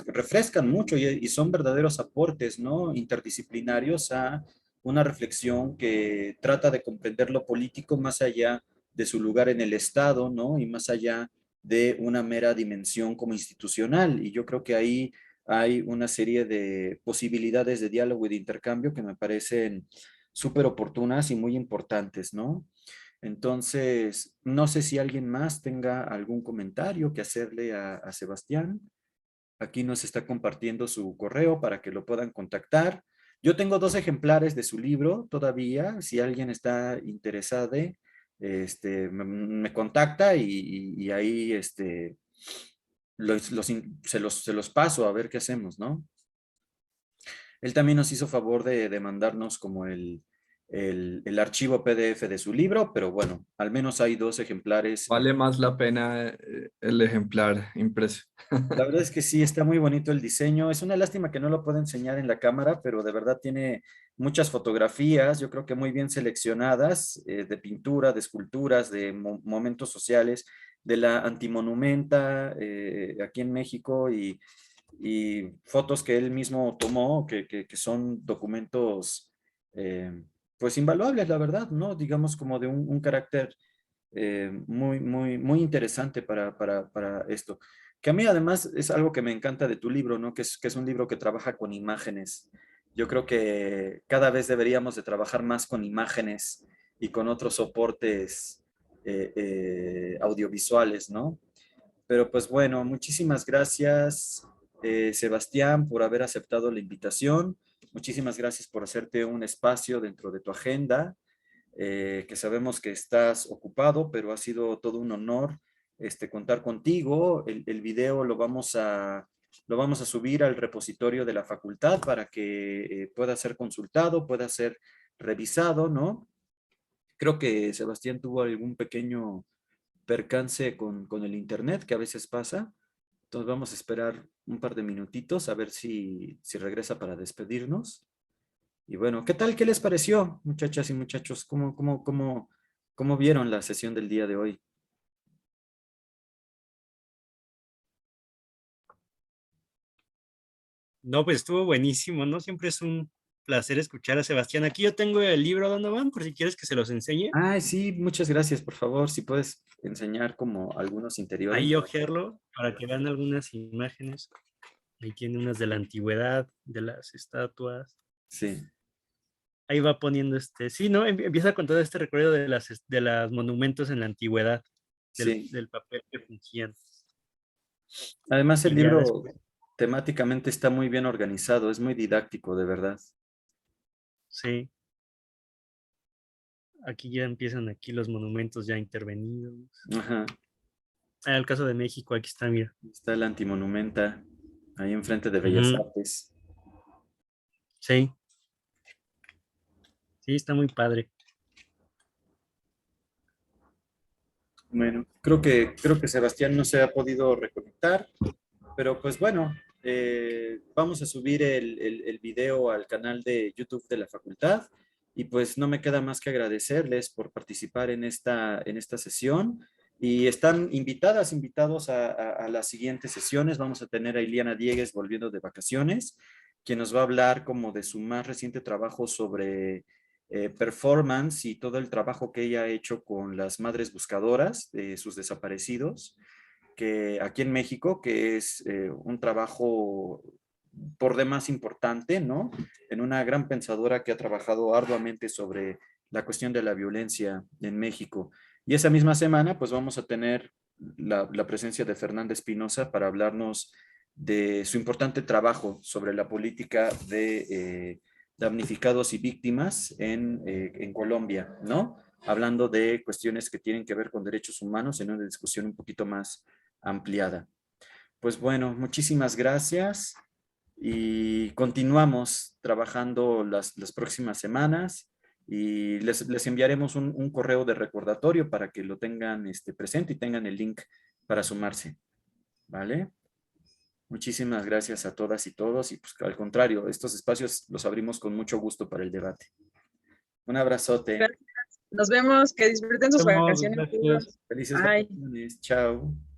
refrescan mucho y son verdaderos aportes, ¿no? Interdisciplinarios a una reflexión que trata de comprender lo político más allá de su lugar en el Estado, ¿no? Y más allá de una mera dimensión como institucional. Y yo creo que ahí hay una serie de posibilidades de diálogo y de intercambio que me parecen súper oportunas y muy importantes, ¿no? Entonces, no sé si alguien más tenga algún comentario que hacerle a Sebastián. Aquí nos está compartiendo su correo para que lo puedan contactar. Yo tengo 2 ejemplares de su libro todavía. Si alguien está interesado, me contacta y ahí se los paso a ver qué hacemos, ¿no? Él también nos hizo favor de mandarnos como el archivo PDF de su libro, pero bueno, al menos hay 2 ejemplares. Vale más la pena el ejemplar impreso. La verdad es que sí, está muy bonito el diseño. Es una lástima que no lo puedo enseñar en la cámara, pero de verdad tiene muchas fotografías, yo creo que muy bien seleccionadas, de pintura, de esculturas, de momentos sociales, de la antimonumenta aquí en México y fotos que él mismo tomó, que son documentos pues invaluables, la verdad, ¿no? Digamos como de un carácter muy interesante para esto. Que a mí además es algo que me encanta de tu libro, ¿no? Que es un libro que trabaja con imágenes. Yo creo que cada vez deberíamos de trabajar más con imágenes y con otros soportes audiovisuales, ¿no? Pero pues bueno, muchísimas gracias, Sebastián, por haber aceptado la invitación. Muchísimas gracias por hacerte un espacio dentro de tu agenda, que sabemos que estás ocupado, pero ha sido todo un honor contar contigo. El video lo vamos a subir al repositorio de la facultad para que pueda ser consultado, pueda ser revisado, ¿no? Creo que Sebastián tuvo algún pequeño percance con el internet que a veces pasa. Entonces vamos a esperar un par de minutitos a ver si regresa para despedirnos. Y bueno, ¿qué tal? ¿Qué les pareció, muchachas y muchachos? ¿Cómo vieron la sesión del día de hoy? No, pues estuvo buenísimo, ¿no? Siempre es un placer escuchar a Sebastián. Aquí yo tengo el libro, Donovan, por si quieres que se los enseñe. Ay, sí, muchas gracias, por favor, si puedes enseñar como algunos interiores. Ahí ojearlo para que vean algunas imágenes. Ahí tiene unas de la antigüedad, de las estatuas. Sí, Ahí va poniendo sí, ¿no? Empieza con todo este recorrido de las monumentos en la antigüedad, sí. del papel que fungían. Además, el Y ya libro después, temáticamente está muy bien organizado, es muy didáctico, de verdad. sí, aquí ya empiezan aquí los monumentos ya intervenidos. Ajá. El caso de México, aquí está, mira. Está el Antimonumenta, ahí enfrente de Bellas Ujú, Artes. sí, sí, está muy padre. Bueno, creo que Sebastián no se ha podido reconectar, pero pues bueno, vamos a subir el video al canal de YouTube de la facultad y pues no me queda más que agradecerles por participar en esta sesión y están invitados a las siguientes sesiones. Vamos a tener a Iliana Diegues volviendo de vacaciones, quien nos va a hablar como de su más reciente trabajo sobre performance y todo el trabajo que ella ha hecho con las madres buscadoras de sus desaparecidos, que aquí en México, que es un trabajo por demás importante, ¿no? En una gran pensadora que ha trabajado arduamente sobre la cuestión de la violencia en México. Y esa misma semana, pues vamos a tener la presencia de Fernanda Espinosa para hablarnos de su importante trabajo sobre la política de damnificados y víctimas en Colombia, ¿no? Hablando de cuestiones que tienen que ver con derechos humanos en una discusión un poquito más ampliada. Pues bueno, muchísimas gracias y continuamos trabajando las próximas semanas y les enviaremos un correo de recordatorio para que lo tengan presente y tengan el link para sumarse, ¿vale? Muchísimas gracias a todas y todos y pues al contrario, estos espacios los abrimos con mucho gusto para el debate. Un abrazote. Gracias. Nos vemos, que disfruten sus Nos vemos, vacaciones, gracias. chicos. Felices Bye. vacaciones. Chao.